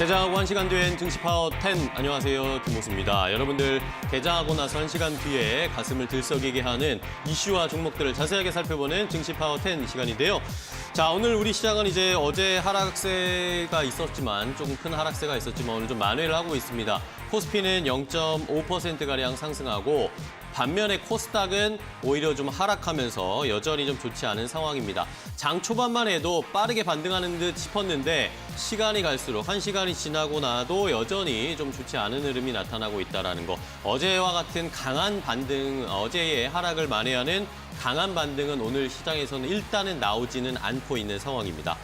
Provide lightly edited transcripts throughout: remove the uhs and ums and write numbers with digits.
개장하고 1시간 뒤엔 증시파워 10. 안녕하세요. 김모수입니다. 여러분들 개장하고 나서 1시간 뒤에 가슴을 들썩이게 하는 이슈와 종목들을 자세하게 살펴보는 증시파워 10 시간인데요. 자, 오늘 우리 시장은 이제 어제 하락세가 있었지만 조금 큰 하락세가 있었지만 오늘 좀 만회를 하고 있습니다. 코스피는 0.5%가량 상승하고 반면에 코스닥은 오히려 좀 하락하면서 여전히 좀 좋지 않은 상황입니다. 장 초반만 해도 빠르게 반등하는 듯 싶었는데 시간이 갈수록 1시간이 지나고 나도 여전히 좀 좋지 않은 흐름이 나타나고 있다는 거. 어제와 같은 강한 반등, 어제의 하락을 만회하는 강한 반등은 오늘 시장에서는 일단은 나오지는 않고 있는 상황입니다.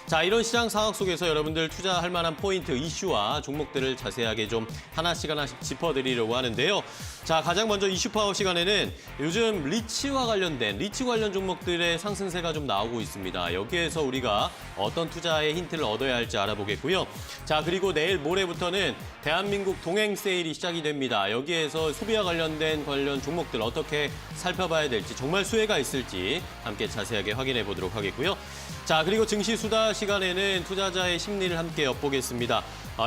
자, 이런 시장 상황 속에서 여러분들 투자할 만한 포인트, 이슈와 종목들을 자세하게 좀 하나씩 짚어드리려고 하는데요. 자, 가장 먼저 이슈 파워 시간에는 요즘 리츠와 관련된 리츠 관련 종목들의 상승세가 좀 나오고 있습니다. 여기에서 우리가 어떤 투자의 힌트를 얻어야 할지 알아보겠고요. 자, 그리고 내일 모레부터는 대한민국 동행 세일이 시작이 됩니다. 여기에서 소비와 관련된 종목들 어떻게 살펴봐야 될지, 정말 수혜가 있을지 함께 자세하게 확인해 보도록 하겠고요. 자, 그리고 증시 수다 시간에는 투자자의 심리를 함께 엿보겠습니다.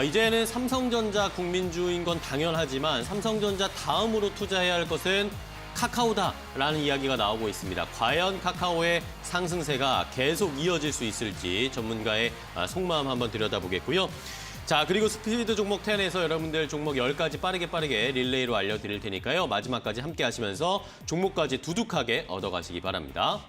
이제는 삼성전자 국민주인 건 당연하지만 삼성전자 다음으로 투자해야 할 것은 카카오다라는 이야기가 나오고 있습니다. 과연 카카오의 상승세가 계속 이어질 수 있을지 전문가의 속마음 한번 들여다보겠고요. 자, 그리고 스피드 종목 10에서 여러분들 종목 10가지 빠르게 릴레이로 알려드릴 테니까요. 마지막까지 함께 하시면서 종목까지 두둑하게 얻어가시기 바랍니다.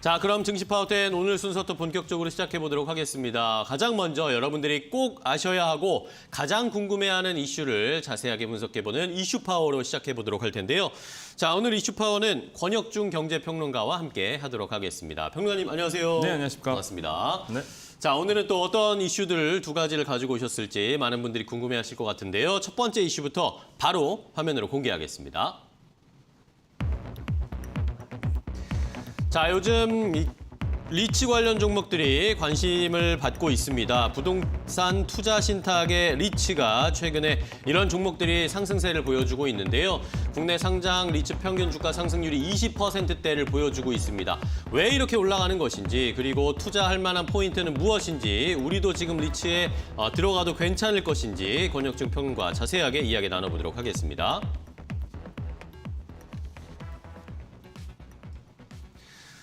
자, 그럼 증시파워 10 오늘 순서부터 본격적으로 시작해보도록 하겠습니다. 가장 먼저 여러분들이 꼭 아셔야 하고 가장 궁금해하는 이슈를 자세하게 분석해보는 이슈파워로 시작해보도록 할 텐데요. 자, 오늘 이슈파워는 권혁중 경제평론가와 함께 하도록 하겠습니다. 평론가님 안녕하세요. 네, 안녕하십니까. 반갑습니다. 네. 자, 오늘은 또 어떤 이슈들 두 가지를 가지고 오셨을지 많은 분들이 궁금해하실 것 같은데요. 첫 번째 이슈부터 바로 화면으로 공개하겠습니다. 자, 요즘 리츠 관련 종목들이 관심을 받고 있습니다. 부동산 투자 신탁의 리츠가 최근에 이런 종목들이 상승세를 보여주고 있는데요. 국내 상장 리츠 평균 주가 상승률이 20%대를 보여주고 있습니다. 왜 이렇게 올라가는 것인지, 그리고 투자할 만한 포인트는 무엇인지, 우리도 지금 리츠에 들어가도 괜찮을 것인지 권혁중 평론가 자세하게 이야기 나눠보도록 하겠습니다.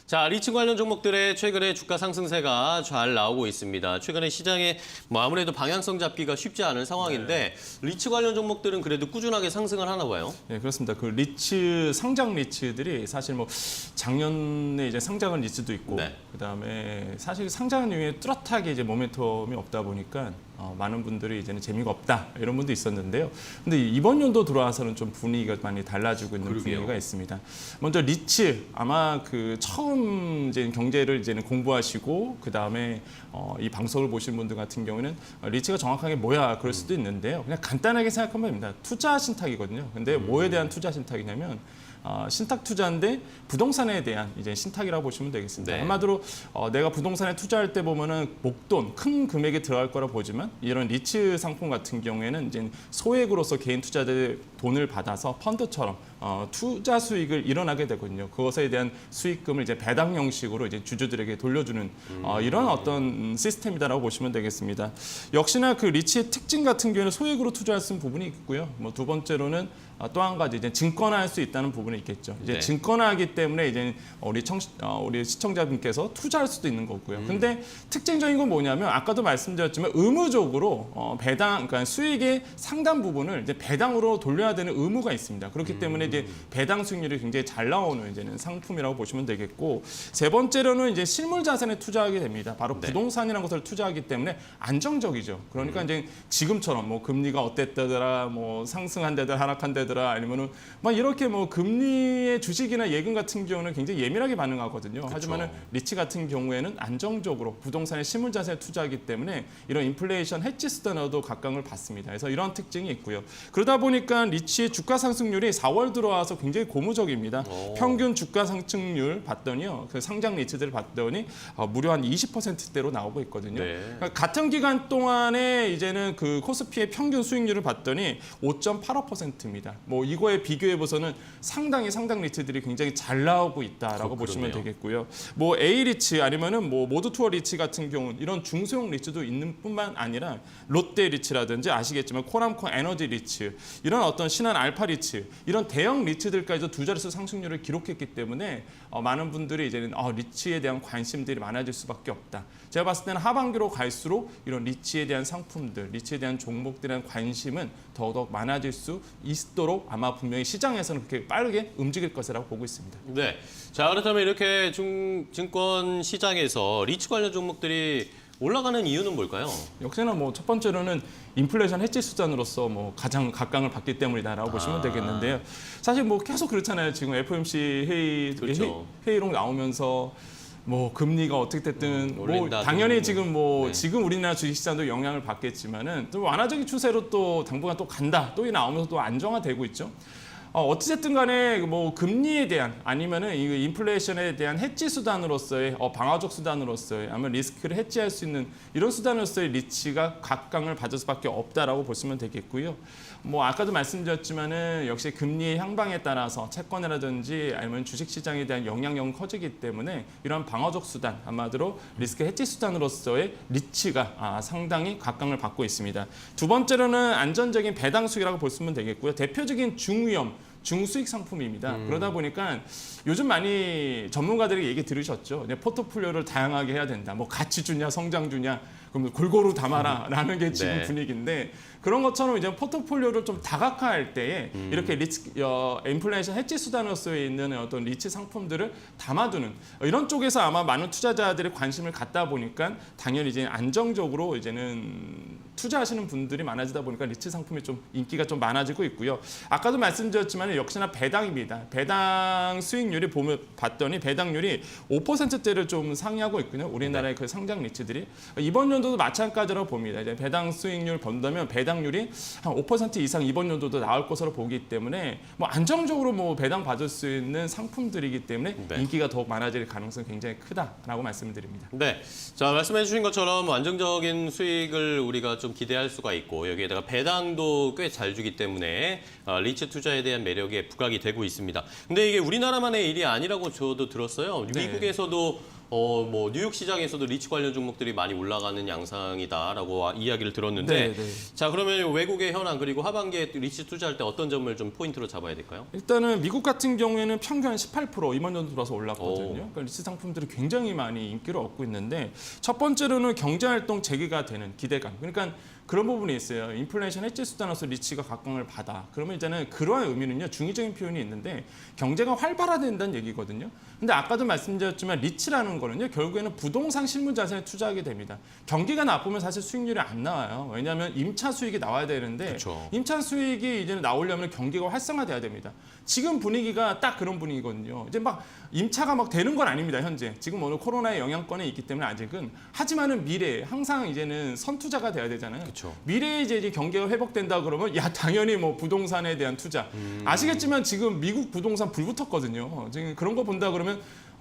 자, 리츠 관련 종목들의 최근에 주가 상승세가 잘 나오고 있습니다. 최근에 시장에 아무래도 방향성 잡기가 쉽지 않은 상황인데 리츠 관련 종목들은 그래도 꾸준하게 상승을 하나 봐요. 네, 그렇습니다. 그 리츠 상장 리츠들이 사실 뭐 작년에 이제 상장한 리츠도 있고, 네. 그다음에 사실 상장한 이후에 뚜렷하게 이제 모멘텀이 없다 보니까 많은 분들이 이제는 재미가 없다 이런 분도 있었는데요. 근데 이번 연도 들어와서는 좀 분위기가 많이 달라지고 있는 그러게요. 분위기가 있습니다. 먼저 리츠, 아마 그 처음 이제 경제를 이제는 공부하시고 그다음에 이 방송을 보신 분들 같은 경우는 리츠가 정확하게 뭐야 그럴 수도 있는데요. 그냥 간단하게 생각하면 됩니다. 투자 신탁이거든요. 근데 뭐에 대한 투자 신탁이냐면 신탁 투자인데 부동산에 대한 이제 신탁이라고 보시면 되겠습니다. 네. 한마디로 내가 부동산에 투자할 때 보면은 목돈 큰 금액이 들어갈 거라 보지만 이런 리츠 상품 같은 경우에는 이제 소액으로서 개인 투자자들 돈을 받아서 펀드처럼 투자 수익을 일어나게 되거든요. 그것에 대한 수익금을 이제 배당 형식으로 이제 주주들에게 돌려주는 이런 어떤 시스템이다라고 보시면 되겠습니다. 역시나 그 리츠의 특징 같은 경우에는 소액으로 투자할 수 있는 부분이 있고요. 뭐 두 번째로는 또 한 가지 이제 증권화할 수 있다는 부분이 있겠죠. 이제 네. 증권화하기 때문에 이제 우리 시청자분께서 투자할 수도 있는 거고요. 근데 특징적인 건 뭐냐면 아까도 말씀드렸지만 의무적으로 그러니까 수익의 상당 부분을 이제 배당으로 돌려야 되는 의무가 있습니다. 그렇기 때문에 이제 배당 수익률이 굉장히 잘 나오는 이제는 상품이라고 보시면 되겠고, 세 번째로는 이제 실물 자산에 투자하게 됩니다. 바로 네. 부동산이라는 것을 투자하기 때문에 안정적이죠. 그러니까 이제 지금처럼 뭐 금리가 어땠다더라, 뭐 상승한다더라, 하락한다더라, 아니면은 막 이렇게 뭐 금리의 주식이나 예금 같은 경우는 굉장히 예민하게 반응하거든요. 그쵸. 하지만은 리츠 같은 경우에는 안정적으로 부동산의 실물 자산에 투자하기 때문에 이런 인플레이션 해지 수단으로도 각광을 받습니다. 그래서 이런 특징이 있고요. 그러다 보니까 리츠의 주가 상승률이 4월 들어와서 굉장히 고무적입니다. 오. 평균 주가 상승률 봤더니요, 그 상장 리츠들을 봤더니 무려 한 20%대로 나오고 있거든요. 네. 그러니까 같은 기간 동안에 이제는 그 코스피의 평균 수익률을 봤더니 5.85%입니다. 뭐 이거에 비교해 보서는 상당히 상장 리츠들이 굉장히 잘 나오고 있다라고 보시면 그러네요. 되겠고요. 뭐 A 리츠 아니면은 뭐 모두 투어 리츠 같은 경우는 이런 중소형 리츠도 있는 뿐만 아니라 롯데 리츠라든지 아시겠지만 코람코 에너지 리츠, 이런 어떤 신한 알파 리츠, 이런 대형 리츠들까지도 두 자릿수 상승률을 기록했기 때문에 많은 분들이 이제는 리츠에 대한 관심들이 많아질 수밖에 없다. 제가 봤을 때는 하반기로 갈수록 이런 리츠에 대한 상품들, 리츠에 대한 종목들에 대한 관심은 더더욱 많아질 수 있도록 아마 분명히 시장에서는 그렇게 빠르게 움직일 것이라고 보고 있습니다. 네. 자, 그렇다면 이렇게 증권 시장에서 리츠 관련 종목들이 올라가는 이유는 뭘까요? 역시나 뭐 첫 번째로는 인플레이션 해지 수단으로서 뭐 가장 각광을 받기 때문이다라고 보시면 되겠는데요. 사실 뭐 계속 그렇잖아요. 지금 FOMC 그렇죠. 회의록 나오면서 뭐 금리가 어떻게 됐든 뭐 올린다, 당연히 좀, 지금 뭐 네. 지금 우리나라 주식시장도 영향을 받겠지만은 좀 완화적인 추세로 또 당분간 또 간다. 또 이 나오면서 또 안정화되고 있죠. 어찌됐든 간에 뭐 금리에 대한 아니면은 이 인플레이션에 대한 해지 수단으로서의 방어적 수단으로서의 아니면 리스크를 해지할 수 있는 이런 수단으로서의 리츠가 각광을 받을 수밖에 없다라고 보시면 되겠고요. 뭐 아까도 말씀드렸지만은 역시 금리의 향방에 따라서 채권이라든지 아니면 주식 시장에 대한 영향력은 커지기 때문에 이런 방어적 수단, 한마디로 리스크 해지 수단으로서의 리츠가 상당히 각광을 받고 있습니다. 두 번째로는 안전적인 배당 수익이라고 보시면 되겠고요. 대표적인 중위험 중수익 상품입니다. 그러다 보니까 요즘 많이 전문가들이 얘기 들으셨죠. 포트폴리오를 다양하게 해야 된다. 뭐 가치주냐 성장주냐 그럼 골고루 담아라 라는 게 지금 네. 분위기인데, 그런 것처럼 이제 포트폴리오를 좀 다각화할 때에 이렇게 인플레이션 해지 수단으로서 있는 어떤 리츠 상품들을 담아두는 이런 쪽에서 아마 많은 투자자들이 관심을 갖다 보니까 당연히 이제 안정적으로 이제는 투자하시는 분들이 많아지다 보니까 리츠 상품이 좀 인기가 좀 많아지고 있고요. 아까도 말씀드렸지만 역시나 배당입니다. 배당 수익률이 봤더니 배당률이 5%대를 좀 상회하고 있거든요. 우리나라의 그 상장 리츠들이 이번 연도도 마찬가지라고 봅니다. 이제 배당 수익률 본다면 배당률이 한 5% 이상 이번 연도도 나올 것으로 보기 때문에 뭐 안정적으로 뭐 배당 받을 수 있는 상품들이기 때문에 네. 인기가 더욱 많아질 가능성이 굉장히 크다라고 말씀드립니다. 네. 자, 말씀해 주신 것처럼 안정적인 수익을 우리가 좀 기대할 수가 있고 여기에다가 배당도 꽤 잘 주기 때문에 리츠 투자에 대한 매력에 부각이 되고 있습니다. 근데 이게 우리나라만의 일이 아니라고 저도 들었어요. 네. 미국에서도 뭐 뉴욕 시장에서도 리츠 관련 종목들이 많이 올라가는 양상이다라고 이야기를 들었는데 네, 네. 자, 그러면 외국의 현황 그리고 하반기에 리츠 투자할 때 어떤 점을 좀 포인트로 잡아야 될까요? 일단은 미국 같은 경우에는 평균 한 18% 이번 연도 들어서 올랐거든요. 오. 그러니까 리츠 상품들이 굉장히 많이 인기를 얻고 있는데, 첫 번째로는 경제활동 재개가 되는 기대감. 그러니까 그런 부분이 있어요. 인플레이션 해지 수단으로서 리츠가 각광을 받아. 그러면 이제는 그러한 의미는요, 중의적인 표현이 있는데 경제가 활발화된다는 얘기거든요. 근데 아까도 말씀드렸지만 리츠라는 거는요, 결국에는 부동산 실물 자산에 투자하게 됩니다. 경기가 나쁘면 사실 수익률이 안 나와요. 왜냐하면 임차 수익이 나와야 되는데 그쵸. 임차 수익이 이제는 나오려면 경기가 활성화돼야 됩니다. 지금 분위기가 딱 그런 분위기거든요. 이제 막 임차가 막 되는 건 아닙니다, 현재. 지금 오늘 코로나의 영향권에 있기 때문에 아직은. 하지만은 미래에 항상 이제는 선투자가 돼야 되잖아요. 그쵸. 미래에 이제 경기가 회복된다 그러면 당연히 뭐 부동산에 대한 투자. 아시겠지만 지금 미국 부동산 불붙었거든요. 지금 그런 거 본다 그러면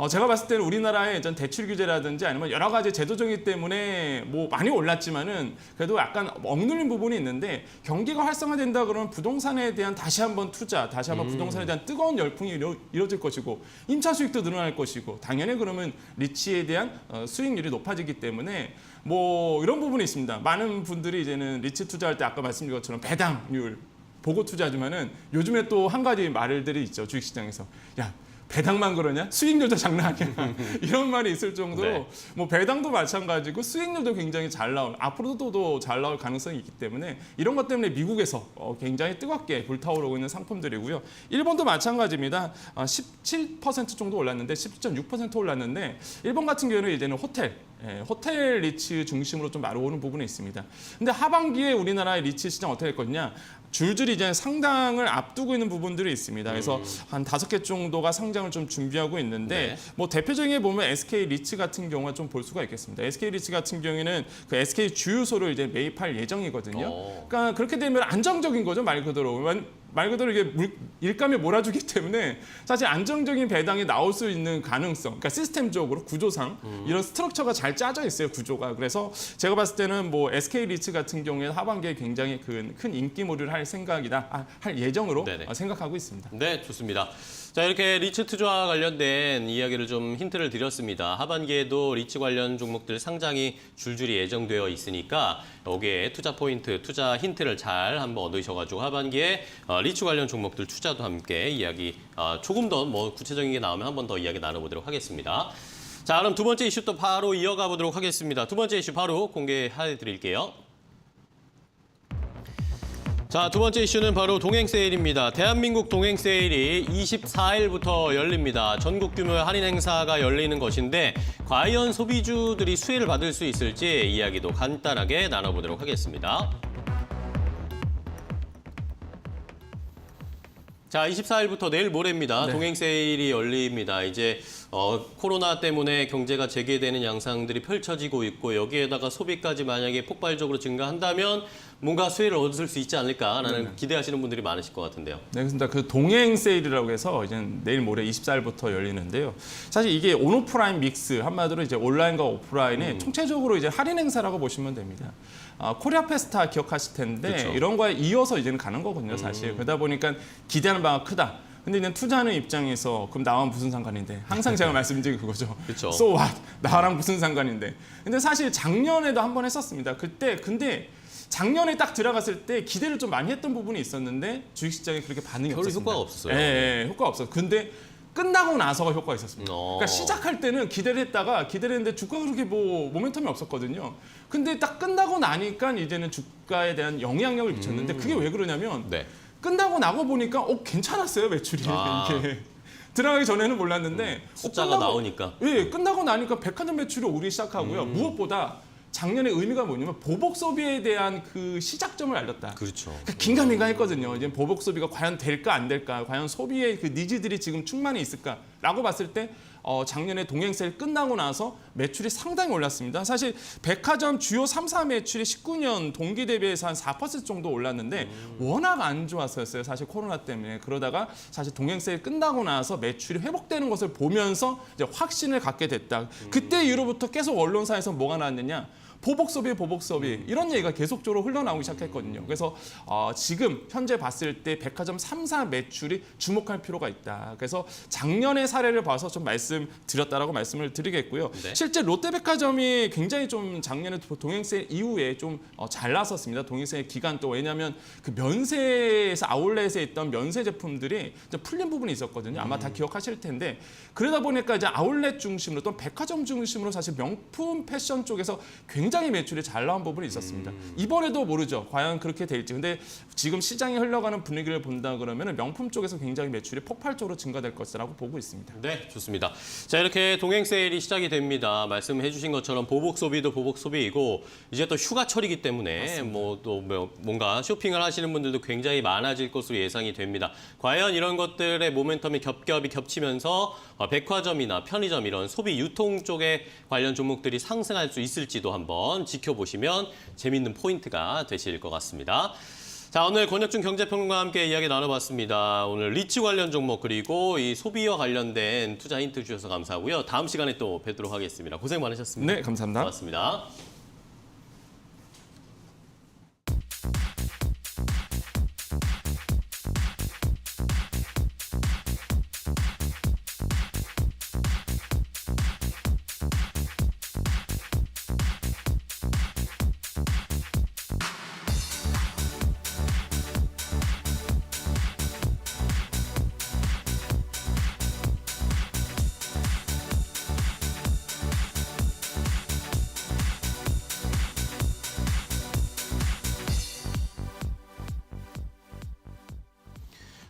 제가 봤을 때는 우리나라의 전 대출 규제라든지 아니면 여러 가지 제도 정의 때문에 뭐 많이 올랐지만은 그래도 약간 억눌린 부분이 있는데, 경기가 활성화된다 그러면 부동산에 대한 다시 한번 투자, 다시 한번 부동산에 대한 뜨거운 열풍이 이뤄질 것이고 임차 수익도 늘어날 것이고, 당연히 그러면 리츠에 대한 수익률이 높아지기 때문에 뭐 이런 부분이 있습니다. 많은 분들이 이제는 리츠 투자할 때 아까 말씀드린 것처럼 배당률 보고 투자하지만은 요즘에 또 한 가지 말들이 있죠, 주식시장에서. 야, 배당만 그러냐? 수익률도 장난 아니야. 이런 말이 있을 정도로 네. 뭐 배당도 마찬가지고 수익률도 굉장히 잘 나올, 앞으로도 또 잘 나올 가능성이 있기 때문에 이런 것 때문에 미국에서 굉장히 뜨겁게 불타오르고 있는 상품들이고요. 일본도 마찬가지입니다. 17% 정도 올랐는데 17.6% 올랐는데, 일본 같은 경우는 이제는 호텔 리츠 중심으로 좀 나오는 부분이 있습니다. 근데 하반기에 우리나라의 리츠 시장 어떻게 될 거냐? 줄줄이 이제 상당을 앞두고 있는 부분들이 있습니다. 그래서 한 5개 정도가 상장을 좀 준비하고 있는데, 네. 뭐 대표적인 보면 SK 리츠 같은 경우가 좀 볼 수가 있겠습니다. SK 리츠 같은 경우에는 그 SK 주유소를 이제 매입할 예정이거든요. 오. 그러니까 그렇게 되면 안정적인 거죠, 말 그대로. 말 그대로 이게 일감에 몰아주기 때문에 사실 안정적인 배당이 나올 수 있는 가능성, 그러니까 시스템적으로 구조상 이런 스트럭처가 잘 짜져 있어요, 구조가. 그래서 제가 봤을 때는 뭐 SK 리츠 같은 경우에 하반기에 굉장히 큰 인기몰이를 할 생각이다, 할 예정으로 네네. 생각하고 있습니다. 네, 좋습니다. 자, 이렇게 리츠 투자와 관련된 이야기를 좀 힌트를 드렸습니다. 하반기에도 리츠 관련 종목들 상장이 줄줄이 예정되어 있으니까 여기에 투자 포인트, 투자 힌트를 잘 한번 얻으셔가지고 하반기에 리츠 관련 종목들 투자도 함께 이야기 조금 더 뭐 구체적인 게 나오면 한 번 더 이야기 나눠보도록 하겠습니다. 자, 그럼 두 번째 이슈 또 바로 이어가 보도록 하겠습니다. 두 번째 이슈 바로 공개해 드릴게요. 자, 두 번째 이슈는 바로 동행 세일입니다. 대한민국 동행 세일이 24일부터 열립니다. 전국 규모의 할인 행사가 열리는 것인데 과연 소비주들이 수혜를 받을 수 있을지 이야기도 간단하게 나눠보도록 하겠습니다. 자, 24일부터 내일 모레입니다. 네. 동행 세일이 열립니다. 이제 코로나 때문에 경제가 재개되는 양상들이 펼쳐지고 있고 여기에다가 소비까지 만약에 폭발적으로 증가한다면 뭔가 수혜를 얻을 수 있지 않을까라는 기대하시는 분들이 많으실 것 같은데요. 네, 그렇습니다. 그 동행 세일이라고 해서 이제 내일 모레 24일부터 열리는데요. 사실 이게 온오프라인 믹스, 한마디로 이제 온라인과 오프라인의 총체적으로 이제 할인 행사라고 보시면 됩니다. 코리아 페스타 기억하실 텐데 그쵸. 이런 거에 이어서 이제는 가는 거거든요, 사실. 그러다 보니까 기대하는 바가 크다. 근데 이제 투자하는 입장에서 그럼 나와 무슨 상관인데? 항상 제가 말씀드린 게 그거죠. 그쵸. So what? 나랑 무슨 상관인데? 근데 사실 작년에도 한 번 했었습니다. 근데 작년에 딱 들어갔을 때 기대를 좀 많이 했던 부분이 있었는데 주식시장에 그렇게 반응이 별로 없었습니다. 효과가 없었어요. 예, 효과 없었어요. 근데 끝나고 나서가 효과가 있었습니다. 그러니까 시작할 때는 기대를 했는데 주가가 그렇게 뭐 모멘텀이 없었거든요. 근데 딱 끝나고 나니까 이제는 주가에 대한 영향력을 미쳤는데 그게 왜 그러냐면 네. 끝나고 나고 보니까 괜찮았어요, 매출이. 이게. 들어가기 전에는 몰랐는데 숫자가 나오니까. 예, 끝나고 나니까 백화점 매출이 오르기 시작하고요. 무엇보다 작년의 의미가 뭐냐면 보복 소비에 대한 그 시작점을 알렸다. 그렇죠. 그러니까 긴가민가했거든요. 이제 보복 소비가 과연 될까 안 될까, 과연 소비의 그 니즈들이 지금 충만히 있을까라고 봤을 때 작년에 동행 세일 끝나고 나서 매출이 상당히 올랐습니다. 사실 백화점 주요 3사 매출이 19년 동기 대비해서 한 4% 정도 올랐는데 워낙 안 좋았었어요. 사실 코로나 때문에. 그러다가 사실 동행 세일 끝나고 나서 매출이 회복되는 것을 보면서 이제 확신을 갖게 됐다. 그때 이후로부터 계속 언론사에서 뭐가 나왔느냐? 보복 소비 이런 얘기가 계속적으로 흘러나오기 시작했거든요. 그래서 지금 현재 봤을 때 백화점 3사 매출이 주목할 필요가 있다. 그래서 작년의 사례를 봐서 좀 말씀드렸다라고 말씀을 드리겠고요. 네. 실제 롯데백화점이 굉장히 좀 작년에 동행세 이후에 좀 잘 나섰습니다. 동행세 기간 또 왜냐하면 그 면세에서 아울렛에 있던 면세 제품들이 좀 풀린 부분이 있었거든요. 아마 다 기억하실 텐데 그러다 보니까 이제 아울렛 중심으로 또 백화점 중심으로 사실 명품 패션 쪽에서 굉장히 매출이 잘 나온 부분이 있었습니다. 이번에도 모르죠. 과연 그렇게 될지. 근데 지금 시장이 흘러가는 분위기를 본다 그러면 명품 쪽에서 굉장히 매출이 폭발적으로 증가될 것이라고 보고 있습니다. 네, 좋습니다. 자, 이렇게 동행 세일이 시작이 됩니다. 말씀해 주신 것처럼 보복 소비도 보복 소비이고 이제 또 휴가철이기 때문에 뭐 또 뭔가 쇼핑을 하시는 분들도 굉장히 많아질 것으로 예상이 됩니다. 과연 이런 것들의 모멘텀이 겹겹이 겹치면서 백화점이나 편의점 이런 소비 유통 쪽에 관련 종목들이 상승할 수 있을지도 한번 지켜보시면 재밌는 포인트가 되실 것 같습니다. 자, 오늘 권혁준 경제평론가와 함께 이야기 나눠봤습니다. 오늘 리츠 관련 종목 그리고 이 소비와 관련된 투자 힌트 주셔서 감사하고요. 다음 시간에 또 뵙도록 하겠습니다. 고생 많으셨습니다. 네, 감사합니다. 고맙습니다.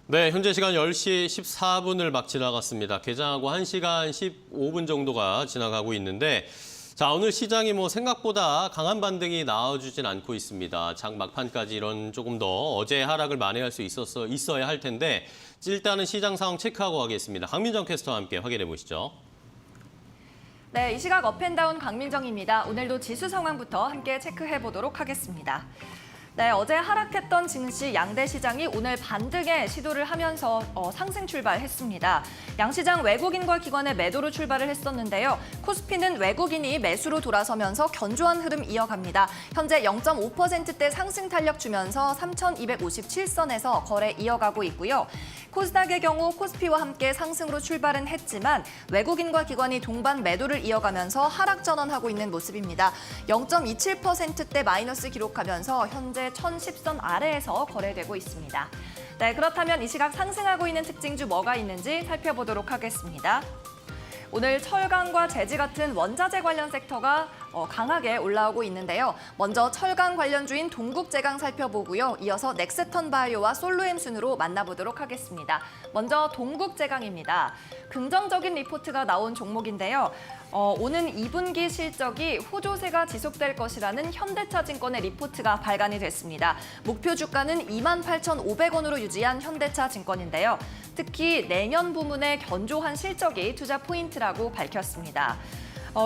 네, 현재 시간 10시 14분을 막 지나갔습니다. 개장하고 1시간 15분 정도가 지나가고 있는데 자, 오늘 시장이 뭐 생각보다 강한 반등이 나와주진 않고 있습니다. 장 막판까지 이런 조금 더 어제 하락을 만회할 수 있어야 할 텐데 일단은 시장 상황 체크하고 가겠습니다. 강민정 캐스터와 함께 확인해 보시죠. 네, 이 시각 업앤다운 강민정입니다. 오늘도 지수 상황부터 함께 체크해 보도록 하겠습니다. 네, 어제 하락했던 증시 양대 시장이 오늘 반등의 시도를 하면서 상승 출발했습니다. 양시장 외국인과 기관의 매도로 출발을 했었는데요. 코스피는 외국인이 매수로 돌아서면서 견조한 흐름 이어갑니다. 현재 0.5%대 상승 탄력 주면서 3,257선에서 거래 이어가고 있고요. 코스닥의 경우 코스피와 함께 상승으로 출발은 했지만 외국인과 기관이 동반 매도를 이어가면서 하락 전환하고 있는 모습입니다. 0.27%대 마이너스 기록하면서 현재 1010선 아래에서 거래되고 있습니다. 네, 그렇다면 이 시각 상승하고 있는 특징주 뭐가 있는지 살펴보도록 하겠습니다. 오늘 철강과 제지 같은 원자재 관련 섹터가 강하게 올라오고 있는데요. 먼저 철강 관련주인 동국제강 살펴보고요. 이어서 넥스턴 바이오와 솔루엠 순으로 만나보도록 하겠습니다. 먼저 동국제강입니다. 긍정적인 리포트가 나온 종목인데요. 오는 2분기 실적이 호조세가 지속될 것이라는 현대차증권의 리포트가 발간이 됐습니다. 목표 주가는 28,500원으로 유지한 현대차증권인데요. 특히 내년 부문의 견조한 실적이 투자 포인트라고 밝혔습니다.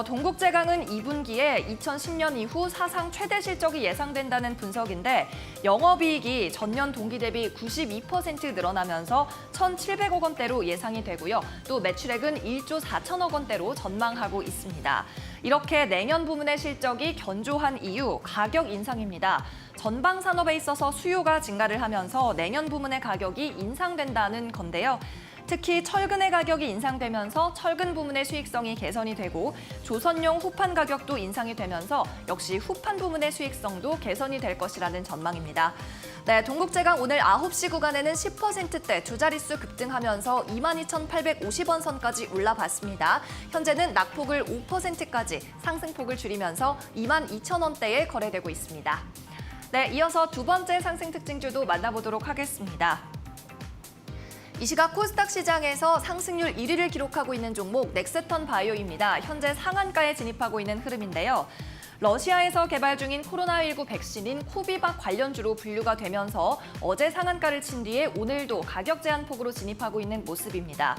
동국제강은 2분기에 2010년 이후 사상 최대 실적이 예상된다는 분석인데 영업이익이 전년 동기 대비 92% 늘어나면서 1,700억 원대로 예상이 되고요. 또 매출액은 1조 4천억 원대로 전망하고 있습니다. 이렇게 내년 부문의 실적이 견조한 이유, 가격 인상입니다. 전방 산업에 있어서 수요가 증가를 하면서 내년 부문의 가격이 인상된다는 건데요. 특히 철근의 가격이 인상되면서 철근 부문의 수익성이 개선이 되고 조선용 후판 가격도 인상이 되면서 역시 후판 부문의 수익성도 개선이 될 것이라는 전망입니다. 네, 동국제강 오늘 9시 구간에는 10%대 두 자릿수 급등하면서 22,850원 선까지 올라봤습니다. 현재는 낙폭을 5%까지 상승폭을 줄이면서 22,000원대에 거래되고 있습니다. 네, 이어서 두 번째 상승 특징주도 만나보도록 하겠습니다. 이 시각 코스닥 시장에서 상승률 1위를 기록하고 있는 종목 넥스턴 바이오입니다. 현재 상한가에 진입하고 있는 흐름인데요. 러시아에서 개발 중인 코로나19 백신인 코비박 관련주로 분류가 되면서 어제 상한가를 친 뒤에 오늘도 가격 제한 폭으로 진입하고 있는 모습입니다.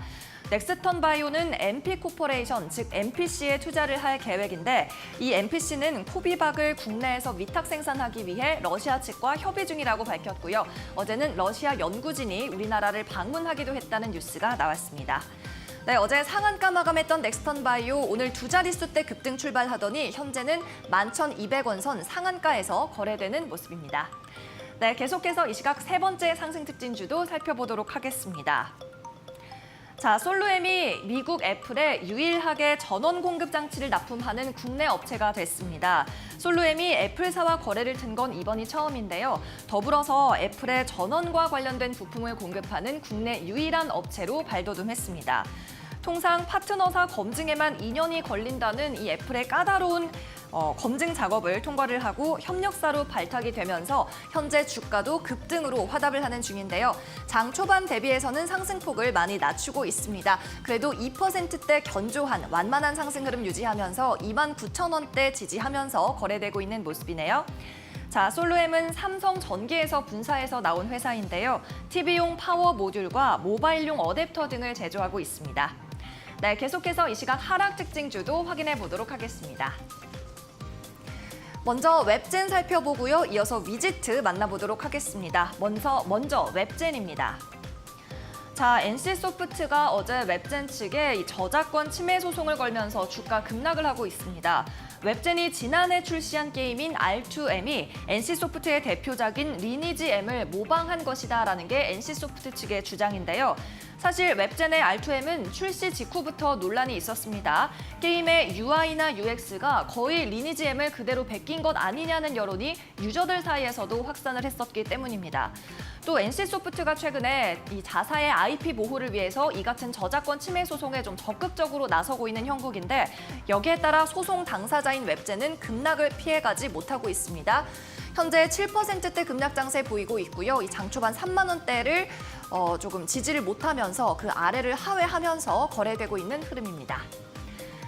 넥스턴 바이오는 MP코퍼레이션, 즉 MPC에 투자를 할 계획인데 이 MPC는 코비박을 국내에서 위탁 생산하기 위해 러시아 측과 협의 중이라고 밝혔고요. 어제는 러시아 연구진이 우리나라를 방문하기도 했다는 뉴스가 나왔습니다. 네, 어제 상한가 마감했던 넥스턴 바이오 오늘 두 자릿수대 급등 출발하더니 현재는 11,200원 선 상한가에서 거래되는 모습입니다. 네, 계속해서 이 시각 세 번째 상승 특징주도 살펴보도록 하겠습니다. 자, 솔루엠이 미국 애플에 유일하게 전원 공급 장치를 납품하는 국내 업체가 됐습니다. 솔루엠이 애플사와 거래를 튼 건 이번이 처음인데요. 더불어서 애플의 전원과 관련된 부품을 공급하는 국내 유일한 업체로 발돋움했습니다. 통상 파트너사 검증에만 2년이 걸린다는 이 애플의 까다로운 검증 작업을 통과를 하고 협력사로 발탁이 되면서 현재 주가도 급등으로 화답을 하는 중인데요. 장 초반 대비해서는 상승폭을 많이 낮추고 있습니다. 그래도 2%대 견조한 완만한 상승 흐름 유지하면서 29,000원대 지지하면서 거래되고 있는 모습이네요. 자, 솔루엠은 삼성전기에서 분사해서 나온 회사인데요. TV용 파워 모듈과 모바일용 어댑터 등을 제조하고 있습니다. 네, 계속해서 이 시각 하락 특징주도 확인해 보도록 하겠습니다. 먼저 웹젠 살펴보고요. 이어서 위지트 만나보도록 하겠습니다. 먼저 웹젠입니다. 자, NC소프트가 어제 웹젠 측에 이 저작권 침해 소송을 걸면서 주가 급락을 하고 있습니다. 웹젠이 지난해 출시한 게임인 R2M이 NC소프트의 대표작인 리니지 M을 모방한 것이다라는 게 NC소프트 측의 주장인데요. 사실 웹젠의 R2M은 출시 직후부터 논란이 있었습니다. 게임의 UI나 UX가 거의 리니지 M을 그대로 베낀 것 아니냐는 여론이 유저들 사이에서도 확산을 했었기 때문입니다. 또 NC소프트가 최근에 이 자사의 IP 보호를 위해서 이 같은 저작권 침해 소송에 좀 적극적으로 나서고 있는 형국인데 여기에 따라 소송 당사자인 웹젠은 급락을 피해가지 못하고 있습니다. 현재 7%대 급락 장세 보이고 있고요. 이 장초반 3만 원대를 조금 지지를 못하면서 그 아래를 하회하면서 거래되고 있는 흐름입니다.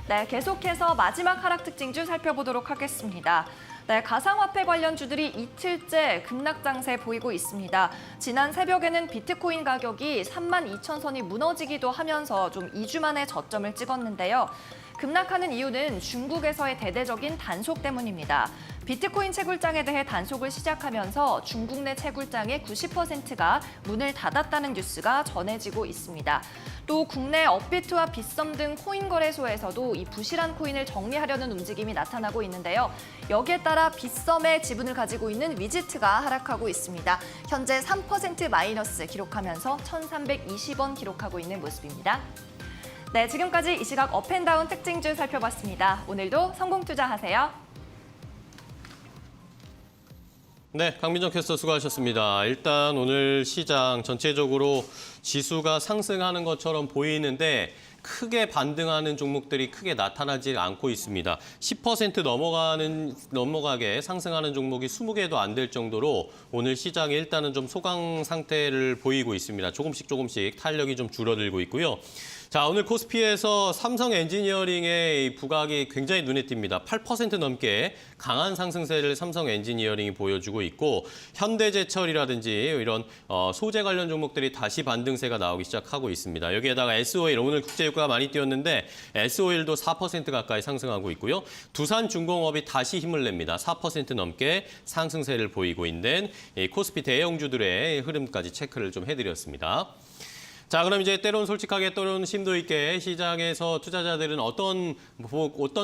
네, 계속해서 마지막 하락 특징주 살펴보도록 하겠습니다. 네, 가상화폐 관련주들이 이틀째 급락 장세 보이고 있습니다. 지난 새벽에는 비트코인 가격이 32,000선이 무너지기도 하면서 좀 2주 만에 저점을 찍었는데요. 급락하는 이유는 중국에서의 대대적인 단속 때문입니다. 비트코인 채굴장에 대해 단속을 시작하면서 중국 내 채굴장의 90%가 문을 닫았다는 뉴스가 전해지고 있습니다. 또 국내 업비트와 빗썸 등 코인 거래소에서도 이 부실한 코인을 정리하려는 움직임이 나타나고 있는데요. 여기에 따라 빗썸의 지분을 가지고 있는 위지트가 하락하고 있습니다. 현재 3% 마이너스 기록하면서 1,320원 기록하고 있는 모습입니다. 네, 지금까지 이 시각 업앤다운 특징주 살펴봤습니다. 오늘도 성공 투자하세요. 네, 강민정 캐스터 수고하셨습니다. 일단 오늘 시장 전체적으로 지수가 상승하는 것처럼 보이는데 크게 반등하는 종목들이 크게 나타나지 않고 있습니다. 10% 넘어가게 상승하는 종목이 20개도 안 될 정도로 오늘 시장이 일단은 좀 소강 상태를 보이고 있습니다. 조금씩 탄력이 좀 줄어들고 있고요. 자, 오늘 코스피에서 삼성 엔지니어링의 부각이 굉장히 눈에 띕니다. 8% 넘게 강한 상승세를 삼성 엔지니어링이 보여주고 있고 현대제철이라든지 이런 소재 관련 종목들이 다시 반등세가 나오기 시작하고 있습니다. 여기에다가 SO일, 오늘 국제유가가 많이 뛰었는데 SO일도 4% 가까이 상승하고 있고요. 두산중공업이 다시 힘을 냅니다. 4% 넘게 상승세를 보이고 있는 이 코스피 대형주들의 흐름까지 체크를 좀 해드렸습니다. 자, 그럼 이제 때론 솔직하게 때론 심도 있게 시장에서 투자자들은 어떤